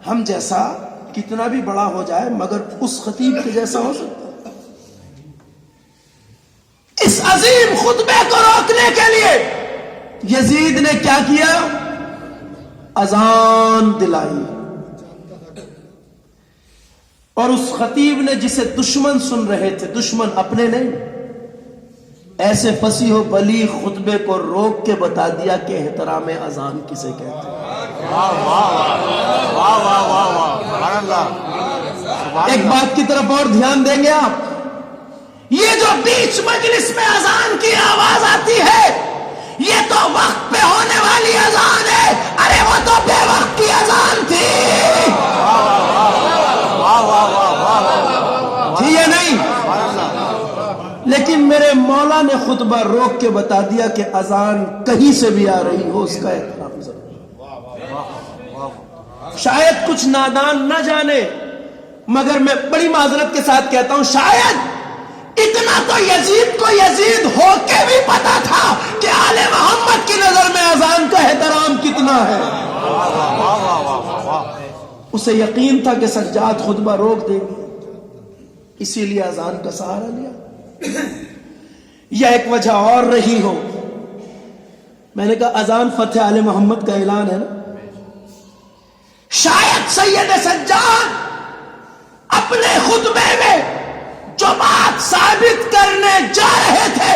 ہم جیسا کتنا بھی بڑا ہو جائے مگر اس خطیب کے جیسا ہو سکتا. اس عظیم خطبے کو روکنے کے لیے یزید نے کیا کیا؟ اذان دلائی. اور اس خطیب نے جسے دشمن سن رہے تھے، دشمن اپنے نہیں، ایسے فصیح و بلیغ خطبے کو روک کے بتا دیا کہ احترام اذان کسے کہتے ہیں. ایک بات کی طرف اور دھیان دیں گے آپ، یہ جو بیچ مجلس میں اذان کی آواز آتی ہے یہ تو وقت پہ ہونے والی اذان ہے. ارے وہ تو بے وقت کی اذان تھی. تھی یا نہیں؟ لیکن میرے مولا نے خطبہ روک کے بتا دیا کہ اذان کہیں سے بھی آ رہی ہو اس کا احترام ضرور. شاید کچھ نادان نہ جانے مگر میں بڑی معذرت کے ساتھ کہتا ہوں شاید اتنا تو یزید کو یزید ہو کے بھی پتا تھا کہ آل محمد کی نظر میں اذان کا احترام کتنا ہے. اسے یقین تھا کہ سجاد خطبہ روک دیں گے، اسی لیے اذان کا سہارا لیا. یا ایک وجہ اور رہی ہو. میں نے کہا اذان فتح آل محمد کا اعلان ہے نا. شاید سید سجاد اپنے خطبے میں جو بات ثابت کرنے جا رہے تھے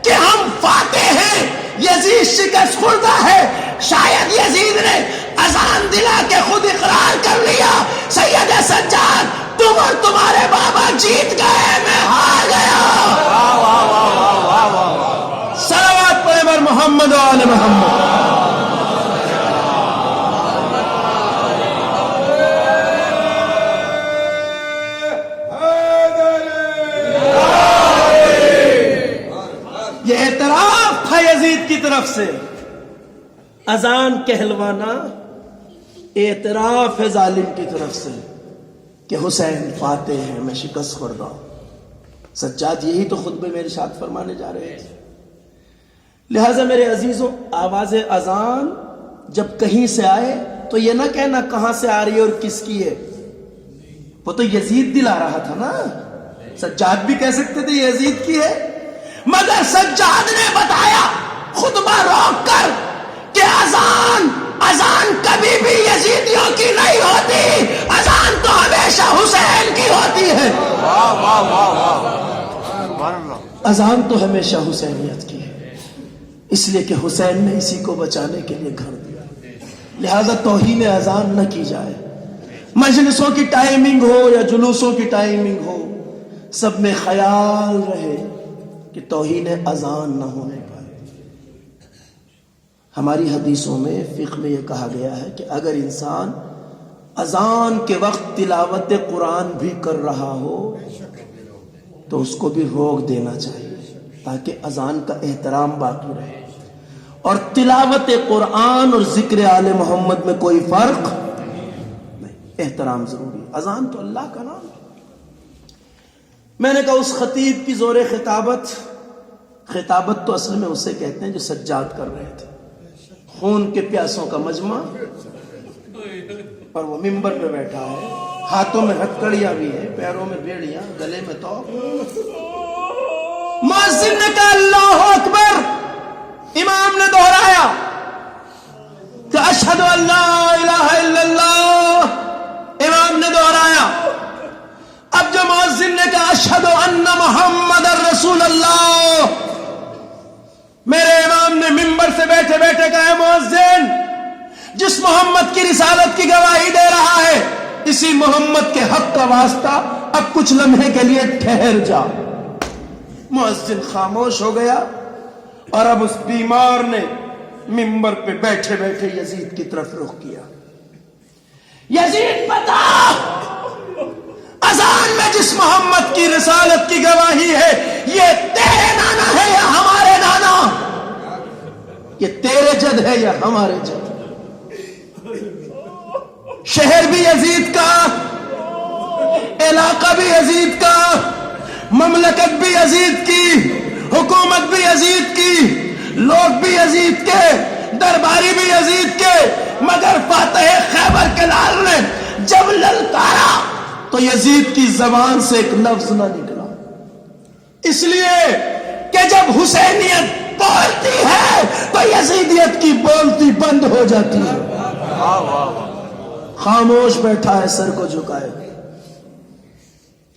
کہ ہم فاتح ہیں، یزید شکست خوردہ ہے، شاید یزید نے اذان دلا کے خود اقرار کر لیا سید سجاد تم اور تمہارے بابا جیت گئے، میں ہار گیا. صلوات پڑھیں بر محمد و آل محمد. یہ اعتراف تھا یزید کی طرف سے. اذان کہلوانا اعتراف ہے ظالم کی طرف سے کہ حسین فاتح ہے، میں شکست خوردہ ہوں. سجاد یہی تو خطبے میں ارشاد فرمانے جا رہے تھے. لہذا میرے عزیزوں، آواز اذان جب کہیں سے آئے تو یہ نہ کہنا کہاں سے آ رہی ہے اور کس کی ہے. وہ تو یزید دلا رہا تھا نا. سجاد بھی کہہ سکتے تھے یزید کی ہے، مگر سجاد نے بتایا خطبہ روک کر کہ اذان کبھی بھی یزیدیوں کی نہیں ہوتی، اذان تو ہمیشہ حسین کی ہوتی ہے. اذان تو ہمیشہ حسینیت کی ہے، اس لیے کہ حسین نے اسی کو بچانے کے لیے گھر دیا. لہذا توہین اذان نہ کی جائے. مجلسوں کی ٹائمنگ ہو یا جلوسوں کی ٹائمنگ ہو، سب میں خیال رہے کہ توہین اذان نہ ہونے پائے. ہماری حدیثوں میں فقہ میں یہ کہا گیا ہے کہ اگر انسان اذان کے وقت تلاوت قرآن بھی کر رہا ہو تو اس کو بھی روک دینا چاہیے تاکہ اذان کا احترام باقی رہے. اور تلاوت قرآن اور ذکر آل محمد میں کوئی فرق نہیں، احترام ضروری. اذان تو اللہ کا نام ہے. میں نے کہا اس خطیب کی زور خطابت تو اصل میں اسے کہتے ہیں جو سجاد کر رہے تھے. خون کے پیاسوں کا مجمع اور وہ منبر پہ بیٹھا ہے، ہاتھوں میں ہتکڑیاں بھی ہیں، پیروں میں بیڑیاں، گلے میں تو. مؤذن نے کہا اللہ اکبر، امام نے دہرایا کہ اشہد ان لا الہ الا اللہ، امام نے دہرایا. اب جو مؤذن نے کہا اشہد ان محمد رسول اللہ، میرے امام نے منبر سے بیٹھے بیٹھے کہا مؤذن جس محمد کی رسالت کی گواہی دے رہا ہے اسی محمد کے حق کا واسطہ اب کچھ لمحے کے لیے ٹھہر جا. مؤذن خاموش ہو گیا اور اب اس بیمار نے منبر پہ بیٹھے بیٹھے یزید کی طرف رخ کیا. یزید بتا اذان میں جس محمد کی رسالت کی گواہی ہے یہ تیرے نانا ہے یا ہمارے نانا؟ یہ تیرے جد ہے یا ہمارے جد؟ شہر بھی یزید کا، علاقہ بھی یزید کا، مملکت بھی یزید کی، حکومت بھی یزید کی، لوگ بھی یزید کے، درباری بھی یزید کے، مگر فاتح خیبر کے لال نے جب للکارا تو یزید کی زبان سے ایک لفظ نہ نکلا، اس لیے کہ جب حسینیت بولتی ہے تو یزیدیت کی بولتی بند ہو جاتی ہے۔ خاموش بیٹھا ہے سر کو جھکائے،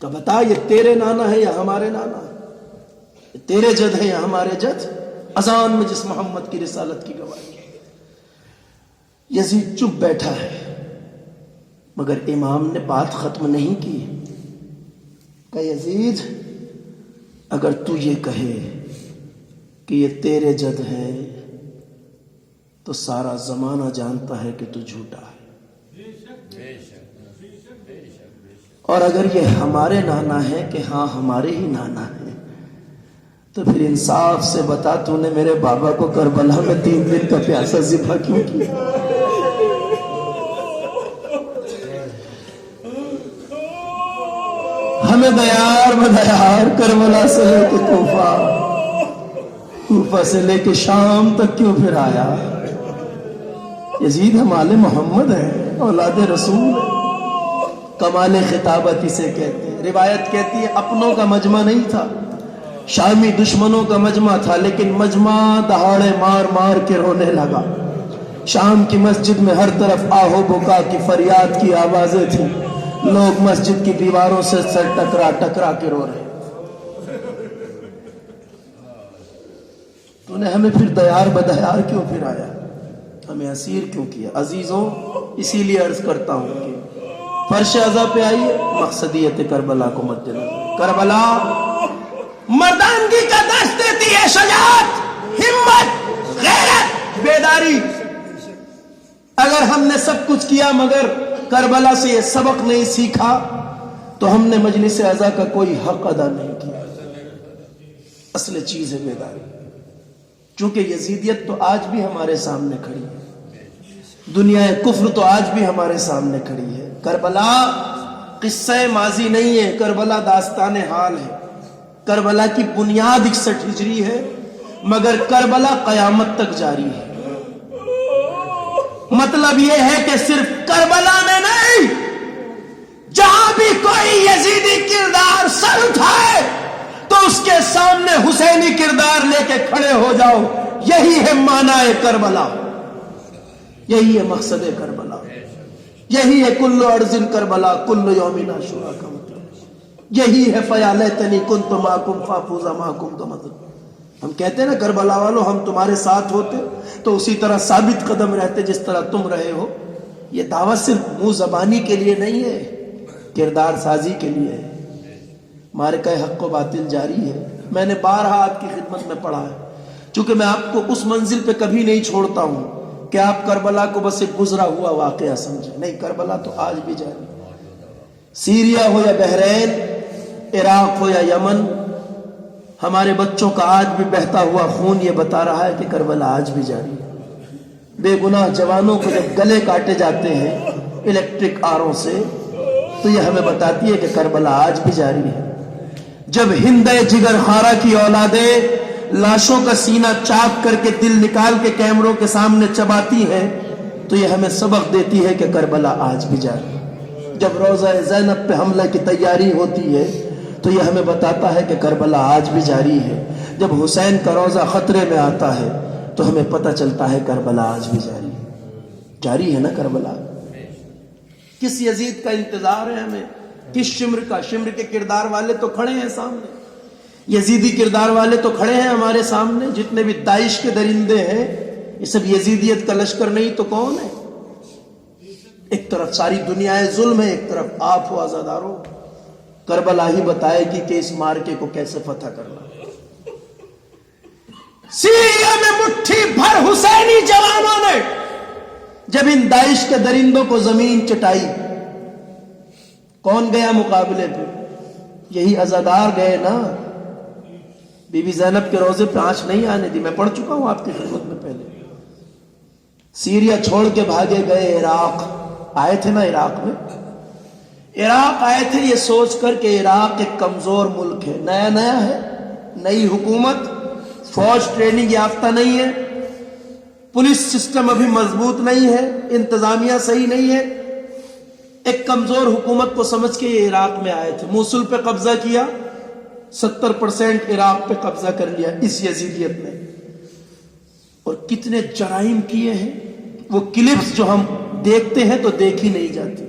تو بتا یہ تیرے نانا ہے یا ہمارے نانا؟ یہ تیرے جد ہے یا ہمارے جد؟ اذان میں جس محمد کی رسالت کی گواہی، یزید چپ بیٹھا ہے، مگر امام نے بات ختم نہیں کی کہ یزید اگر تو یہ کہے کہ یہ تیرے جد ہے تو سارا زمانہ جانتا ہے کہ تو جھوٹا ہے، اور اگر یہ ہمارے نانا ہے کہ ہاں ہمارے ہی نانا ہے تو پھر انصاف سے بتا تو نے میرے بابا کو کربلا میں 3 دن کا پیاسا ذبح کیوں کیا؟ ہمیں دیار بدیار کربلا سے لے کے کوفہ سے لے کے شام تک کیوں پھر آیا؟ یزید ہم آل محمد ہیں، اولاد رسول ہیں، کمال خطابت اسے کہتے ہیں۔ روایت کہتی ہے اپنوں کا مجمع نہیں تھا، شامی دشمنوں کا مجمع تھا، لیکن مجمع دہاڑے مار مار کے رونے لگا۔ شام کی مسجد میں ہر طرف آہو بکا کی فریاد کی آوازیں تھیں، لوگ مسجد کی دیواروں سے سر ٹکرا ٹکرا کے رو رہے۔ تو نے ہمیں پھر دیار بدیار کیوں پھر آیا؟ ہمیں اسیر کیوں کیا؟ عزیزوں اسی لیے عرض کرتا ہوں کہ فرش عزا پہ آئیے، مقصدیت کربلا کو مد نظر۔ کربلا مردانگی کا درس دیتی ہے، شجاعت، ہمت، غیرت، بیداری۔ اگر ہم نے سب کچھ کیا مگر کربلا سے یہ سبق نہیں سیکھا تو ہم نے مجلس عزا کا کوئی حق ادا نہیں کیا۔ اصل چیز ہے بیداری، چونکہ یزیدیت تو آج بھی ہمارے سامنے کھڑی ہے، دنیا کفر تو آج بھی ہمارے سامنے کھڑی ہے۔ کربلا قصہ ماضی نہیں ہے، کربلا داستان حال ہے۔ کربلا کی بنیاد 61 ہجری ہے، مگر کربلا قیامت تک جاری ہے۔ مطلب یہ ہے کہ صرف کربلا میں نہیں، جہاں بھی کوئی یزیدی کردار سر اٹھائے تو اس کے سامنے حسینی کردار لے کے کھڑے ہو جاؤ۔ یہی ہے معنی کربلا، یہی ہے مقصد کربلا، یہی ہے کل ارض کربلا کل یوم عاشورا کا مطلب، یہی ہے فیا لیتنی کنت معکم فافوز معکم کا مطلب۔ ہم کہتے ہیں نا کربلا والو ہم تمہارے ساتھ ہوتے تو اسی طرح ثابت قدم رہتے جس طرح تم رہے ہو۔ یہ دعوت صرف منہ زبانی کے لیے نہیں ہے، کردار سازی کے لیے ہے۔ معرکہ حق و باطل جاری ہے۔ میں نے بارہا آپ کی خدمت میں پڑھا ہے، چونکہ میں آپ کو اس منزل پہ کبھی نہیں چھوڑتا ہوں کہ آپ کربلا کو بس ایک گزرا ہوا واقعہ سمجھیں، نہیں، کربلا تو آج بھی جاری ہے۔ سیریا ہو یا بحرین، عراق ہو یا یمن، ہمارے بچوں کا آج بھی بہتا ہوا خون یہ بتا رہا ہے کہ کربلا آج بھی جاری ہے۔ بے گناہ جوانوں کو جب گلے کاٹے جاتے ہیں الیکٹرک آروں سے تو یہ ہمیں بتاتی ہے کہ کربلا آج بھی جاری ہے۔ جب ہند جگر خارا کی اولادیں لاشوں کا سینہ چاک کر کے دل نکال کے کیمروں کے سامنے چباتی ہیں تو یہ ہمیں سبق دیتی ہے کہ کربلا آج بھی جاری ہے۔ جب روضہ زینب پہ حملے کی تیاری ہوتی ہے تو یہ ہمیں بتاتا ہے کہ کربلا آج بھی جاری ہے۔ جب حسین کا روضہ خطرے میں آتا ہے تو ہمیں پتہ چلتا ہے کربلا آج بھی جاری ہے۔ جاری ہے نا کربلا؟ کس یزید کا انتظار ہے ہمیں؟ کس شمر کا؟ شمر کے کردار والے تو کھڑے ہیں سامنے، یزیدی کردار والے تو کھڑے ہیں ہمارے سامنے۔ جتنے بھی داعش کے درندے ہیں یہ سب یزیدیت کا لشکر نہیں تو کون ہے؟ ایک طرف ساری دنیا ظلم ہے، ایک طرف آپ ہو آزاداروں۔ کربلا ہی بتائے گی کہ اس مارکے کو کیسے فتح کرنا۔ سیریا میں مٹھی بھر حسینی جوانوں نے جب ان داعش کے درندوں کو زمین چٹائی، کون گیا مقابلے پہ؟ یہی عزادار گئے نا۔ بی بی زینب کے روزے پہ آنچ نہیں آنے دی، میں پڑھ چکا ہوں آپ کی خدمت میں پہلے۔ سیریا چھوڑ کے بھاگے گئے عراق، آئے تھے نا عراق میں، عراق آئے تھے یہ سوچ کر کہ عراق ایک کمزور ملک ہے، نیا نیا ہے، نئی حکومت، فوج ٹریننگ یافتہ نہیں ہے، پولیس سسٹم ابھی مضبوط نہیں ہے، انتظامیہ صحیح نہیں ہے، ایک کمزور حکومت کو سمجھ کے یہ عراق میں آئے تھے، موصل پہ قبضہ کیا، 70% عراق پہ قبضہ کر لیا اس یزیدیت نے، اور کتنے جرائم کیے ہیں، وہ کلپس جو ہم دیکھتے ہیں تو دیکھی نہیں جاتی،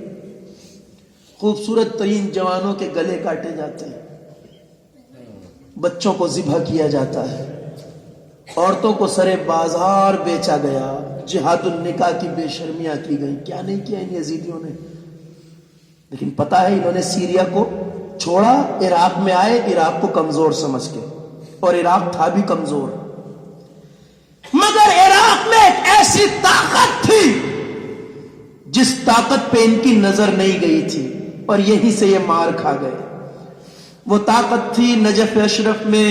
خوبصورت ترین جوانوں کے گلے کاٹے جاتے ہیں، بچوں کو ذبح کیا جاتا ہے، عورتوں کو سرے بازار بیچا گیا، جہاد النکاح کی بے شرمیاں کی گئی، کیا نہیں کیا ان یزیدیوں نے، لیکن پتا ہے انہوں نے سیریا کو چھوڑا، عراق میں آئے عراق کو کمزور سمجھ کے، اور عراق تھا بھی کمزور، مگر عراق میں ایک ایسی طاقت تھی جس طاقت پہ ان کی نظر نہیں گئی تھی، اور یہیں سے یہ مار کھا گئے۔ وہ طاقت تھی نجف اشرف میں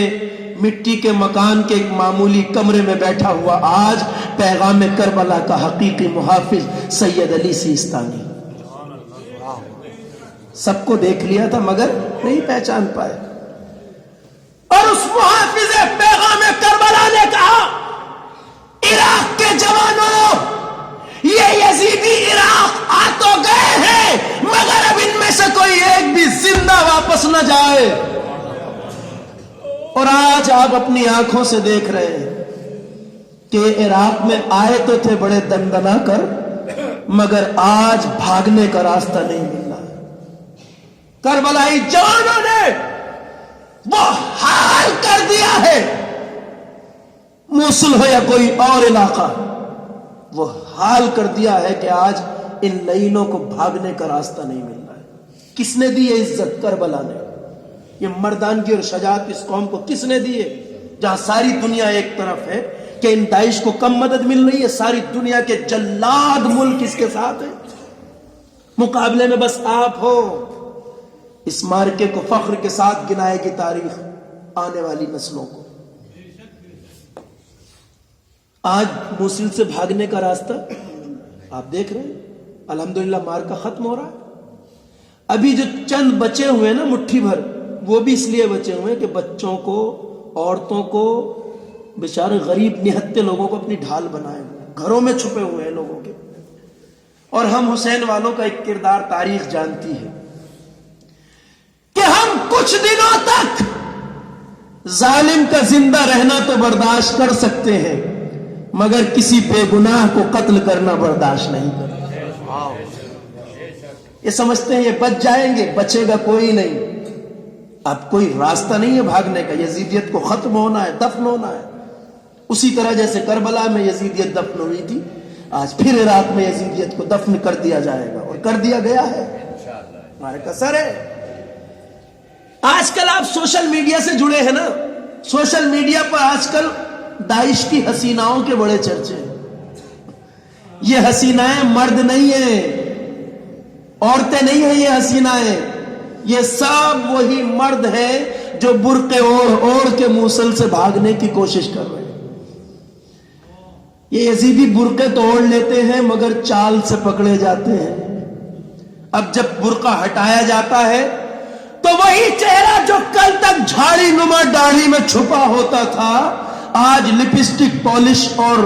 مٹی کے مکان کے ایک معمولی کمرے میں بیٹھا ہوا آج پیغام کربلا کا حقیقی محافظ سید علی سیستانی، سب کو دیکھ لیا تھا مگر نہیں پہچان پائے، اور اس محافظ پیغام کربلا نے کہا عراق کے جوانوں، یہ یزیدی عراق آ تو گئے ہیں مگر اب ان میں سے کوئی ایک بھی زندہ واپس نہ جائے، اور آج آپ اپنی آنکھوں سے دیکھ رہے ہیں کہ عراق میں آئے تو تھے بڑے دندنا کر، مگر آج بھاگنے کا راستہ نہیں مل رہا۔ کربلائی جوانوں نے وہ حال کر دیا ہے، موصل ہو یا کوئی اور علاقہ، وہ حال کر دیا ہے کہ آج ان لعینوں کو بھاگنے کا راستہ نہیں مل رہا ہے۔ کس نے دی یہ عزت؟ کربلا نے۔ یہ مردانگی اور شجاعت اس قوم کو کس نے دی ہے؟ جہاں ساری دنیا ایک طرف ہے کہ ان داعش کو کم مدد مل رہی ہے، ساری دنیا کے جلاد ملک اس کے ساتھ ہیں، مقابلے میں بس آپ ہو۔ اس مارکے کو فخر کے ساتھ گنائے گی تاریخ آنے والی نسلوں کو۔ آج موصل سے بھاگنے کا راستہ آپ دیکھ رہے ہیں، الحمدللہ مارکا ختم ہو رہا ہے۔ ابھی جو چند بچے ہوئے نا مٹھی بھر، وہ بھی اس لیے بچے ہوئے کہ بچوں کو، عورتوں کو، بیچارے غریب نہتے لوگوں کو اپنی ڈھال بنائے، گھروں میں چھپے ہوئے ہیں لوگوں کے۔ اور ہم حسین والوں کا ایک کردار تاریخ جانتی ہے کہ ہم کچھ دنوں تک ظالم کا زندہ رہنا تو برداشت کر سکتے ہیں مگر کسی بے گناہ کو قتل کرنا برداشت نہیں کرتے۔ یہ سمجھتے ہیں یہ بچ جائیں گے، بچے گا کوئی نہیں۔ اب کوئی راستہ نہیں ہے بھاگنے کا، یزیدیت کو ختم ہونا ہے، دفن ہونا ہے۔ اسی طرح جیسے کربلا میں یزیدیت دفن ہوئی تھی، آج پھر عراق میں یزیدیت کو دفن کر دیا جائے گا، اور کر دیا گیا ہے، ہمارے کسر ہے۔ آج کل آپ سوشل میڈیا سے جڑے ہیں نا، سوشل میڈیا پر آج کل داعش کی حسیناؤں کے بڑے چرچے ہیں۔ یہ حسینائیں مرد نہیں ہیں، عورتیں نہیں ہیں، یہ حسینائیں، یہ سب وہی مرد ہیں جو برقعے اوڑھ کے موصل سے بھاگنے کی کوشش کر رہے ہیں۔ یہ یزیدی برقعے تو اوڑھ لیتے ہیں مگر چال سے پکڑے جاتے ہیں۔ اب جب برقع ہٹایا جاتا ہے تو وہی چہرہ جو کل تک جھاڑی نما داڑھی میں چھپا ہوتا تھا آج لپسٹک پالش اور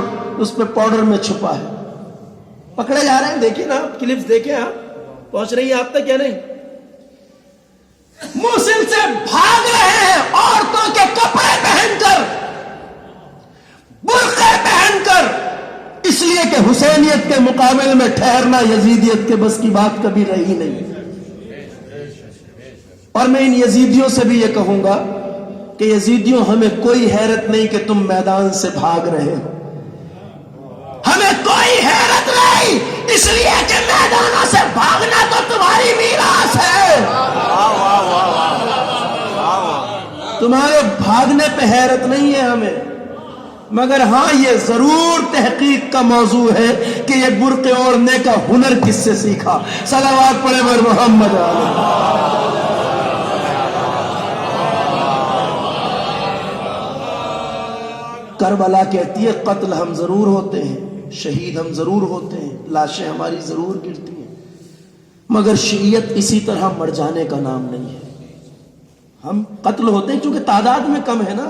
اس پہ پاؤڈر میں چھپا ہے، پکڑے جا رہے ہیں۔ دیکھیں نا، کلپس دیکھیں، آپ پہنچ رہی ہیں آپ تک یا نہیں؟ موصل سے بھاگ رہے ہیں عورتوں کے کپڑے پہن کر، برقعے پہن کر، اس لیے کہ حسینیت کے مقابلے میں ٹھہرنا یزیدیت کے بس کی بات کبھی رہی نہیں۔ اور میں ان یزیدیوں سے بھی یہ کہوں گا کہ یزیدیوں، ہمیں کوئی حیرت نہیں کہ تم میدان سے بھاگ رہے ہو، ہمیں کوئی حیرت نہیں، اس لیے کہ میدانوں سے بھاگنا تو تمہاری میراث ہے۔ تمہارے بھاگنے پہ حیرت نہیں ہے ہمیں، مگر ہاں یہ ضرور تحقیق کا موضوع ہے کہ یہ برقعے اوڑھنے کا ہنر کس سے سیکھا۔ صلوات پڑھے بر محمد علیہ۔ کربلا کہتی ہے قتل ہم ضرور ہوتے ہیں، شہید ہم ضرور ہوتے ہیں، لاشیں ہماری ضرور گرتی ہیں، مگر شیعت اسی طرح مر جانے کا نام نہیں ہے. ہم قتل ہوتے ہیں کیونکہ تعداد میں کم ہے نا,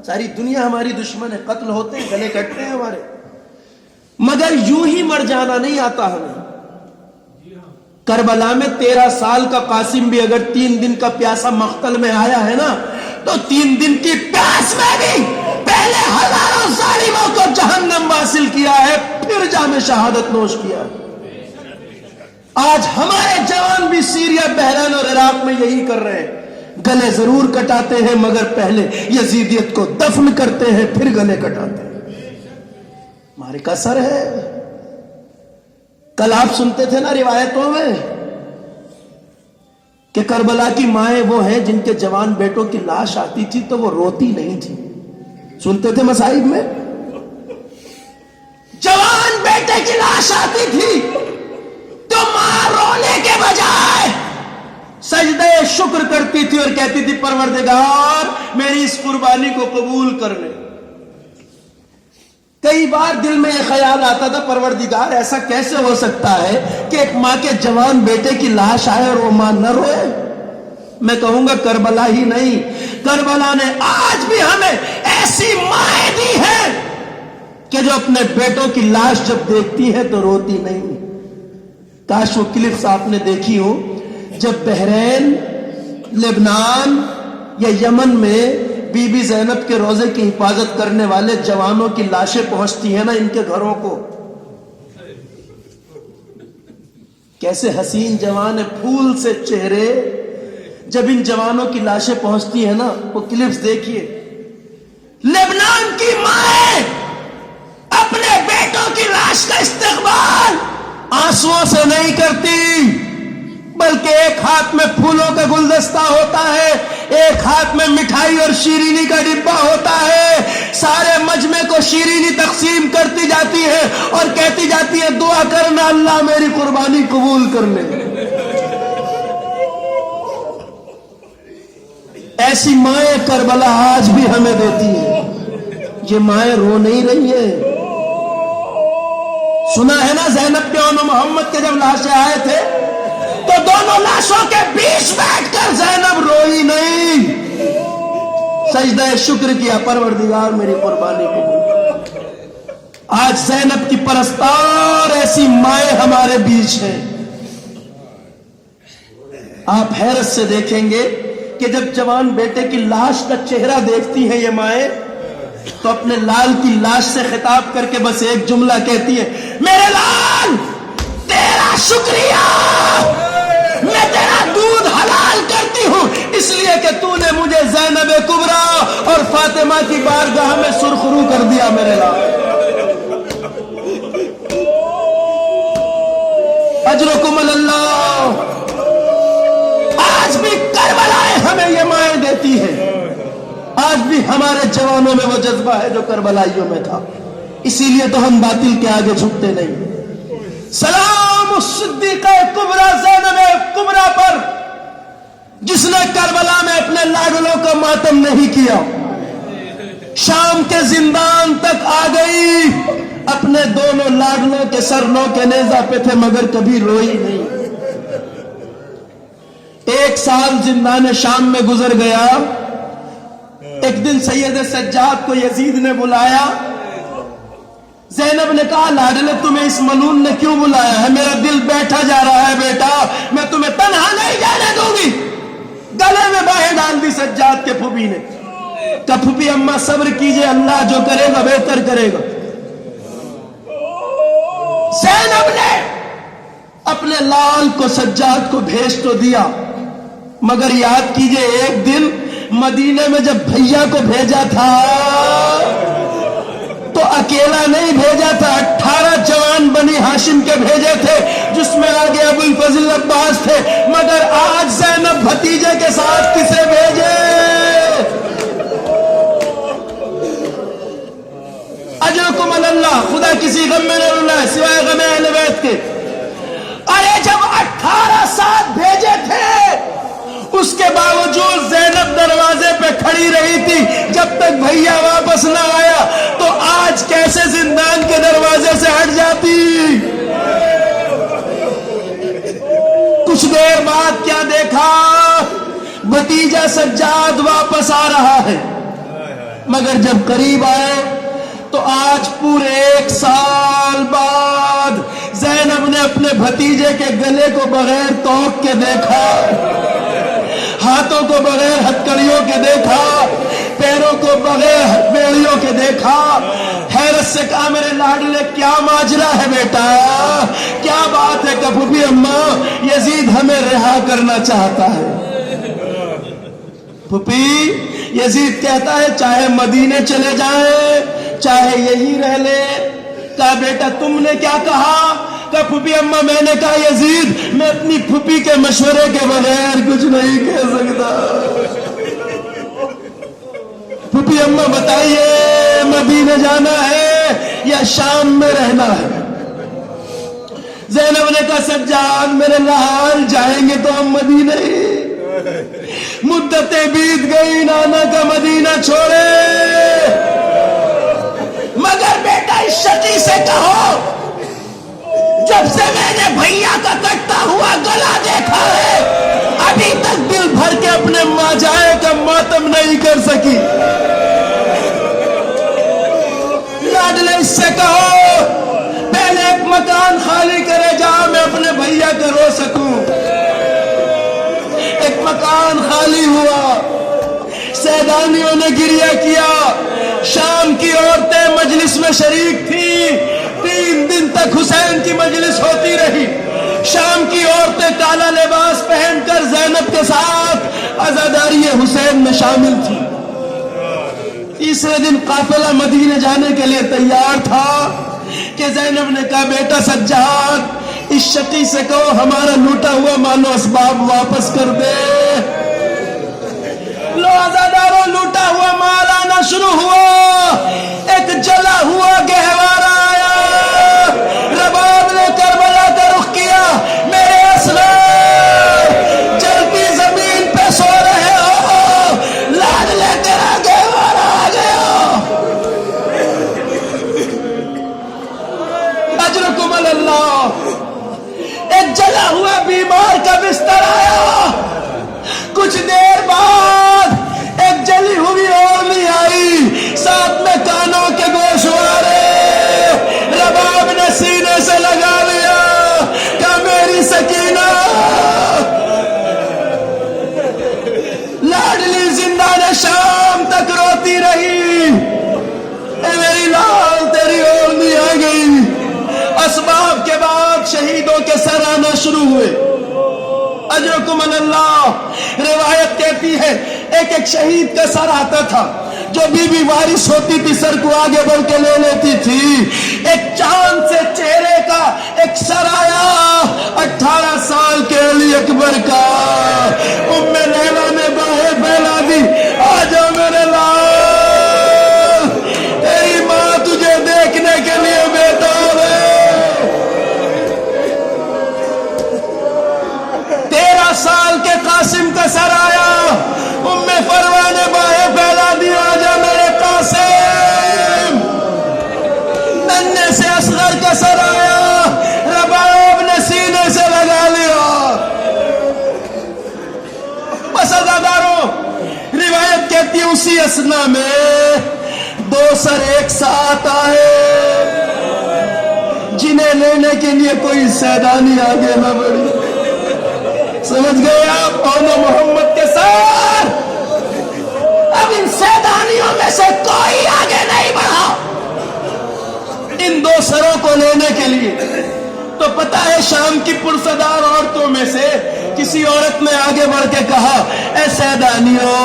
ساری دنیا ہماری دشمن ہے, قتل ہوتے ہیں, گلے کٹتے ہیں ہمارے, مگر یوں ہی مر جانا نہیں آتا ہمیں. کربلا میں 13 سال کا قاسم بھی اگر 3 دن کا پیاسا مقتل میں آیا ہے نا, تو 3 دن کی پیاس میں بھی پہلے ہزاروں ظالموں کو جہنم حاصل کیا ہے, پھر جام شہادت نوش کیا ہے. آج ہمارے جوان بھی سیریا, بحرین اور عراق میں یہی کر رہے ہیں. گلے ضرور کٹاتے ہیں مگر پہلے یزیدیت کو دفن کرتے ہیں, پھر گلے کٹاتے ہیں. ہمارے کا سر ہے. کل آپ سنتے تھے نا روایتوں میں کہ کربلا کی مائیں وہ ہیں جن کے جوان بیٹوں کی لاش آتی تھی تو وہ روتی نہیں تھی. سنتے تھے مصائب میں, جوان بیٹے کی لاش آتی تھی تو ماں رونے کے بجائے سجدہ شکر کرتی تھی اور کہتی تھی پروردگار میری اس قربانی کو قبول کر لے. کئی بار دل میں یہ خیال آتا تھا پروردگار ایسا کیسے ہو سکتا ہے کہ ایک ماں کے جوان بیٹے کی لاش آئے اور وہ ماں نہ روئے. میں کہوں گا کربلا ہی نہیں, کربلا نے آج بھی ہمیں ایسی مائیں دی ہیں کہ جو اپنے بیٹوں کی لاش جب دیکھتی ہے تو روتی نہیں. کاش وہ کلپس آپ نے دیکھی ہو جب بحرین, لبنان یا یمن میں بی بی زینب کے روزے کی حفاظت کرنے والے جوانوں کی لاشیں پہنچتی ہیں نا ان کے گھروں کو, کیسے حسین جوان ہے, پھول سے چہرے. جب ان جوانوں کی لاشیں پہنچتی ہیں نا وہ کلپس دیکھیے. لبنان کی مائیں اپنے بیٹوں کی لاش کا استقبال آنسوؤں سے نہیں کرتی, بلکہ ایک ہاتھ میں پھولوں کا گلدستہ ہوتا ہے, ایک ہاتھ میں مٹھائی اور شیرینی کا ڈبہ ہوتا ہے. سارے مجمع کو شیرینی تقسیم کرتی جاتی ہے اور کہتی جاتی ہے دعا کرنا اللہ میری قربانی قبول کر لے. ایسی مائیں کربلا آج بھی ہمیں دیتی ہے. یہ مائیں رو نہیں رہی ہیں. سنا ہے نا زینب کے اور محمد کے جب لاشیں آئے تھے تو دونوں لاشوں کے بیچ بیٹھ کر زینب روئی نہیں, سجدہ شکر کیا پروردگار میری قربانی قبول. آج زینب کی پرستار ایسی مائیں ہمارے بیچ ہیں. آپ حیرت سے دیکھیں گے کہ جب جوان بیٹے کی لاش کا چہرہ دیکھتی ہیں یہ مائیں تو اپنے لال کی لاش سے خطاب کر کے بس ایک جملہ کہتی ہے, میرے لال تیرا شکریہ, میں تیرا دودھ حلال کرتی ہوں اس لیے کہ تو نے مجھے زینب کبریٰ اور فاطمہ کی بارگاہ میں سرخرو کر دیا. میرے لال اجرکم اللہ. آج بھی کربلائیں ہمیں یہ مائیں دیتی ہے. آج بھی ہمارے جوانوں میں وہ جذبہ ہے جو کربلائیوں میں تھا. اسی لیے تو ہم باطل کے آگے جھکتے نہیں. سلام الصدیقہ کبریٰ زینب کبریٰ پر جس نے کربلا میں اپنے لاڈلوں کا ماتم نہیں کیا. شام کے زندان تک آ گئی, اپنے دونوں لاڈلوں کے سر نو کے نیزہ پہ تھے مگر کبھی روئی نہیں. 1 سال زندان شام میں گزر گیا. ایک دن سید سجاد کو یزید نے بلایا. زینب نے کہا لاڈلے تمہیں اس ملون نے کیوں بلایا ہے؟ میرا دل بیٹھا جا رہا ہے بیٹا, میں تمہیں تنہا نہیں جانے دوں گی. گلے میں باہیں ڈال دی سجاد کے پھوپھی نے. کہ پھوپھی اماں صبر کیجئے, اللہ جو کرے گا بہتر کرے گا. زینب نے اپنے لال کو سجاد کو بھیج تو دیا مگر یاد کیجئے ایک دن مدینے میں جب بھیا کو بھیجا تھا تو اکیلا نہیں بھیجا تھا, 18 جوان بنی ہاشم کے بھیجے تھے جس میں آگے ابو الفضل عباس تھے. مگر آج زینب بھتیجے کے ساتھ کسے بھیجے؟ اجرکم اللہ. خدا کسی غم میں نہ رلا ہے سوائے غم اہل بیت کے. ارے جب 18 ساتھ بھیجے تھے اس کے باوجود زینب دروازے پہ کھڑی رہی تھی جب تک بھیا واپس نہ آیا, تو آج کیسے زندان کے دروازے سے ہٹ جاتی؟ بیٹا سجاد واپس آ رہا ہے، مگر جب قریب آئے تو آج پورے 1 سال بعد زینب نے اپنے بھتیجے کے گلے کو بغیر توق کے دیکھا، ہاتھوں کو بغیر ہتھکڑیوں کے دیکھا، پیروں کو بغیر بیڑیوں کے دیکھا۔ حیرت سے کہا میرے لاڈلے کیا ماجرا ہے بیٹا، کیا بات ہے؟ کہ پھوپھی اماں یزید ہمیں رہا کرنا چاہتا ہے۔ پھوپھی یزید کہتا ہے چاہے مدینے چلے جائیں چاہے یہی رہ لے۔ کہا بیٹا تم نے کیا کہا؟ کہا پھوپھی اماں میں نے کہا یزید میں اپنی پھوپھی کے مشورے کے بغیر کچھ نہیں کہہ سکتا۔ پھوپھی اماں بتائیے مدینے جانا ہے یا شام میں رہنا ہے؟ زینب نے کہا سجاد میرے لحال جائیں گے تو ہم مدینے ہی۔ مدتیں بیت گئی نانا کا مدینہ چھوڑے، مگر بیٹا اس شقی سے کہو جب سے میں نے بھیا کا کٹتا ہوا گلا دیکھا ہے ابھی تک دل بھر کے اپنے ماں جائے کا ماتم نہیں کر سکی۔ لاڈلے اس سے کہو پہلے ایک مکان خالی کرے جہاں میں اپنے بھیا کا رو سکوں۔ ایک مکان خالی ہوا، سیدانیوں نے گریہ کیا، شام کی عورتیں مجلس میں شریک تھی، 3 دن تک حسین کی مجلس ہوتی رہی۔ شام کی عورتیں کالا لباس پہن کر زینب کے ساتھ عزاداری حسین میں شامل تھی۔ تیسرے دن قافلہ مدینے جانے کے لیے تیار تھا کہ زینب نے کہا بیٹا سجاد اس شقی سے کہو ہمارا لوٹا ہوا مال و اسباب واپس کر دے۔ لو عزاداروں لوٹا ہوا مال آنا شروع ہوا، ایک جلا ہوا گہوارہ آیا، رباب نے کربلا کا رخ کیا۔ میرے اسرار جلتی زمین پہ سو رہے ہو، لاڈلے تیرا گہوارہ آ گیا۔ اجرکم اللہ۔ ایک جلا ہوا بیمار کا بستر آیا، کچھ دیر بعد ایک جلی ہوئی اوڑنی آئی، ساتھ میں کانوں کے گوشوارے۔ رباب نے سینے سے لگا لیا، کہا میری سکینہ۔ لاڈلی زندہ نے شام تک روتی رہی، اے میری لال تیری اوڑنی آ گئی۔ اسباب کے بعد شہیدوں کے سر آنا شروع ہوئے۔ اجرکم اللہ۔ روایت کہتی ہے ایک شہید کا سر آتا تھا، جو بی بی وارث ہوتی تھی سر کو آگے بڑھ کے لے لیتی تھی۔ ایک چاند سے چہرے کا ایک سر آیا، 18 سال کے علی اکبر کا۔ ام لیلا نے باہیں پھیلا دی، آجا میرے لال، تیری ماں تجھے دیکھنے کے لیے بیدار ہے۔ 13 سال کے قاسم کا سر آیا، ام فروہ نے باہیں پھیلا دی، آجا میرے قاسم۔ ننھے سے اصغر کا سر آیا، رباب نے سینے سے لگا لیا۔ بس عزاداروں، روایت کہتی ہے اسی اثنا میں 2 سر ایک ساتھ آئے، جنہیں لینے کے لیے کوئی سیدانی آگے نہ بڑھی۔ سمجھ گئے آپ؟ اونا محمد کے سر، اب ان سیدانیوں میں سے کوئی آگے نہیں بڑھا ان 2 سروں کو لینے کے لیے۔ تو پتہ ہے شام کی پرصدار عورتوں میں سے کسی عورت نے آگے بڑھ کے کہا اے سیدانیوں،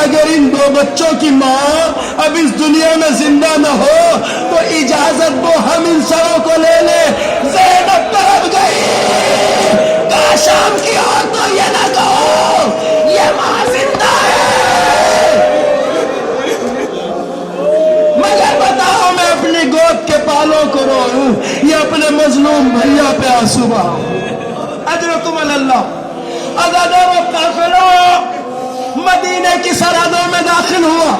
اگر ان 2 بچوں کی ماں اب اس دنیا میں زندہ نہ ہو تو اجازت دو ہم ان سروں کو لے لیں۔ زینب تڑپ گئی، کہا شام کی عورتوں یہ نہ کہو یہ ماں زندہ ہے، مگر بتاؤ میں اپنی گود کے پالوں کو روؤں یا اپنے مظلوم بھیا پہ آنسو بہاؤں؟ اجرکم اللہ۔ عزادار و قافلہ مدینے کی سرحدوں میں داخل ہوا۔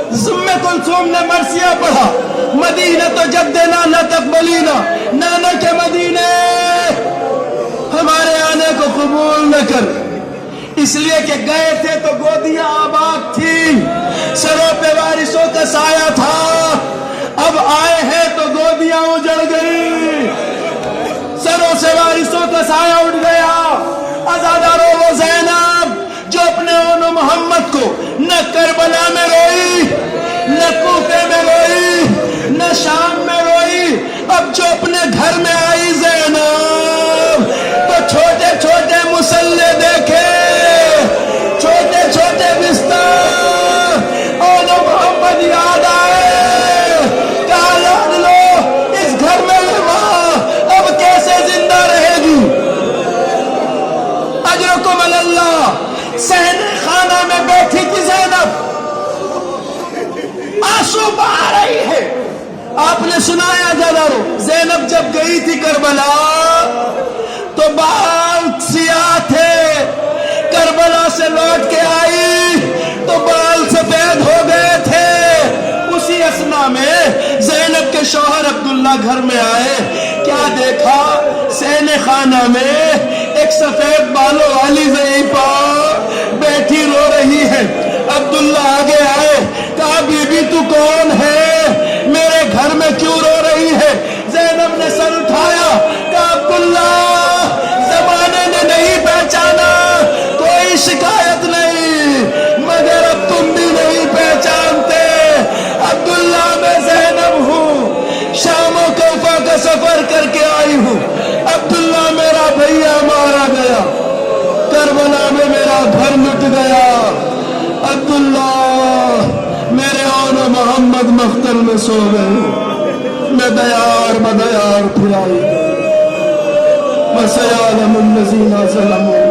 ام کلثوم نے مرثیہ پڑھا، مدینہ تو جدنا لا تقبلینا، نانا کے مدینے ہمارے آنے کو قبول نہ کر۔ اس لیے کہ گئے تھے تو گودیاں آباد تھی، سروں پہ وارثوں کا سایہ تھا، اب آئے ہیں تو گودیاں اجڑ گئی، سروں سے وارثوں کا سایہ اٹھ گیا۔ عزادارو وہ زینب جو اپنے اون محمد کو نہ کربلا میں روئی، نہ کوفے میں روئی، نہ شام میں روئی، اب جو اپنے گھر میں آئی زینب تو چھوٹے چھوٹے مسلے دیکھے، چھوٹے چھوٹے بستر، اون محمد یاد آئے، کہا یاد لو اس گھر میں ماں اب کیسے زندہ رہے گی۔ اجرکم اللہ، صحن خانہ میں بیٹھی تھی زینب، آنسو بہا رہی ہے۔ آپ نے سنایا جلالو، زینب جب گئی تھی کربلا تو بال سیاہ تھے، کربلا سے لوٹ کے آئی تو بال سفید ہو گئے تھے۔ اسی اثنا میں زینب کے شوہر عبداللہ گھر میں آئے، کیا دیکھا؟ صحن خانہ میں ایک سفید بالوں والی ضعیفہ بیٹھی رو رہی ہے۔ عبداللہ آگے آئے، کہا بی بی تو کون ہے؟ میرے گھر میں کیوں رو رہی ہے؟ زینب نے سر اٹھایا، کہا عبداللہ زمانے نے نہیں پہچانا، کوئی شکایت نہیں، مگر اب تم بھی نہیں پہچانتے۔ عبداللہ میں زینب ہوں، شام و کوفہ کا سفر کر کے آئی ہوں۔ عبداللہ میرا بھیا مارا گیا، کربلا میں میرا گھر لٹ گیا، عبداللہ میرے اون محمد مختل میں سو گئے، میں دیار بدیار پھرائی گئی، وَسَيَعْلَمُ الَّذِينَ ظَلَمُوا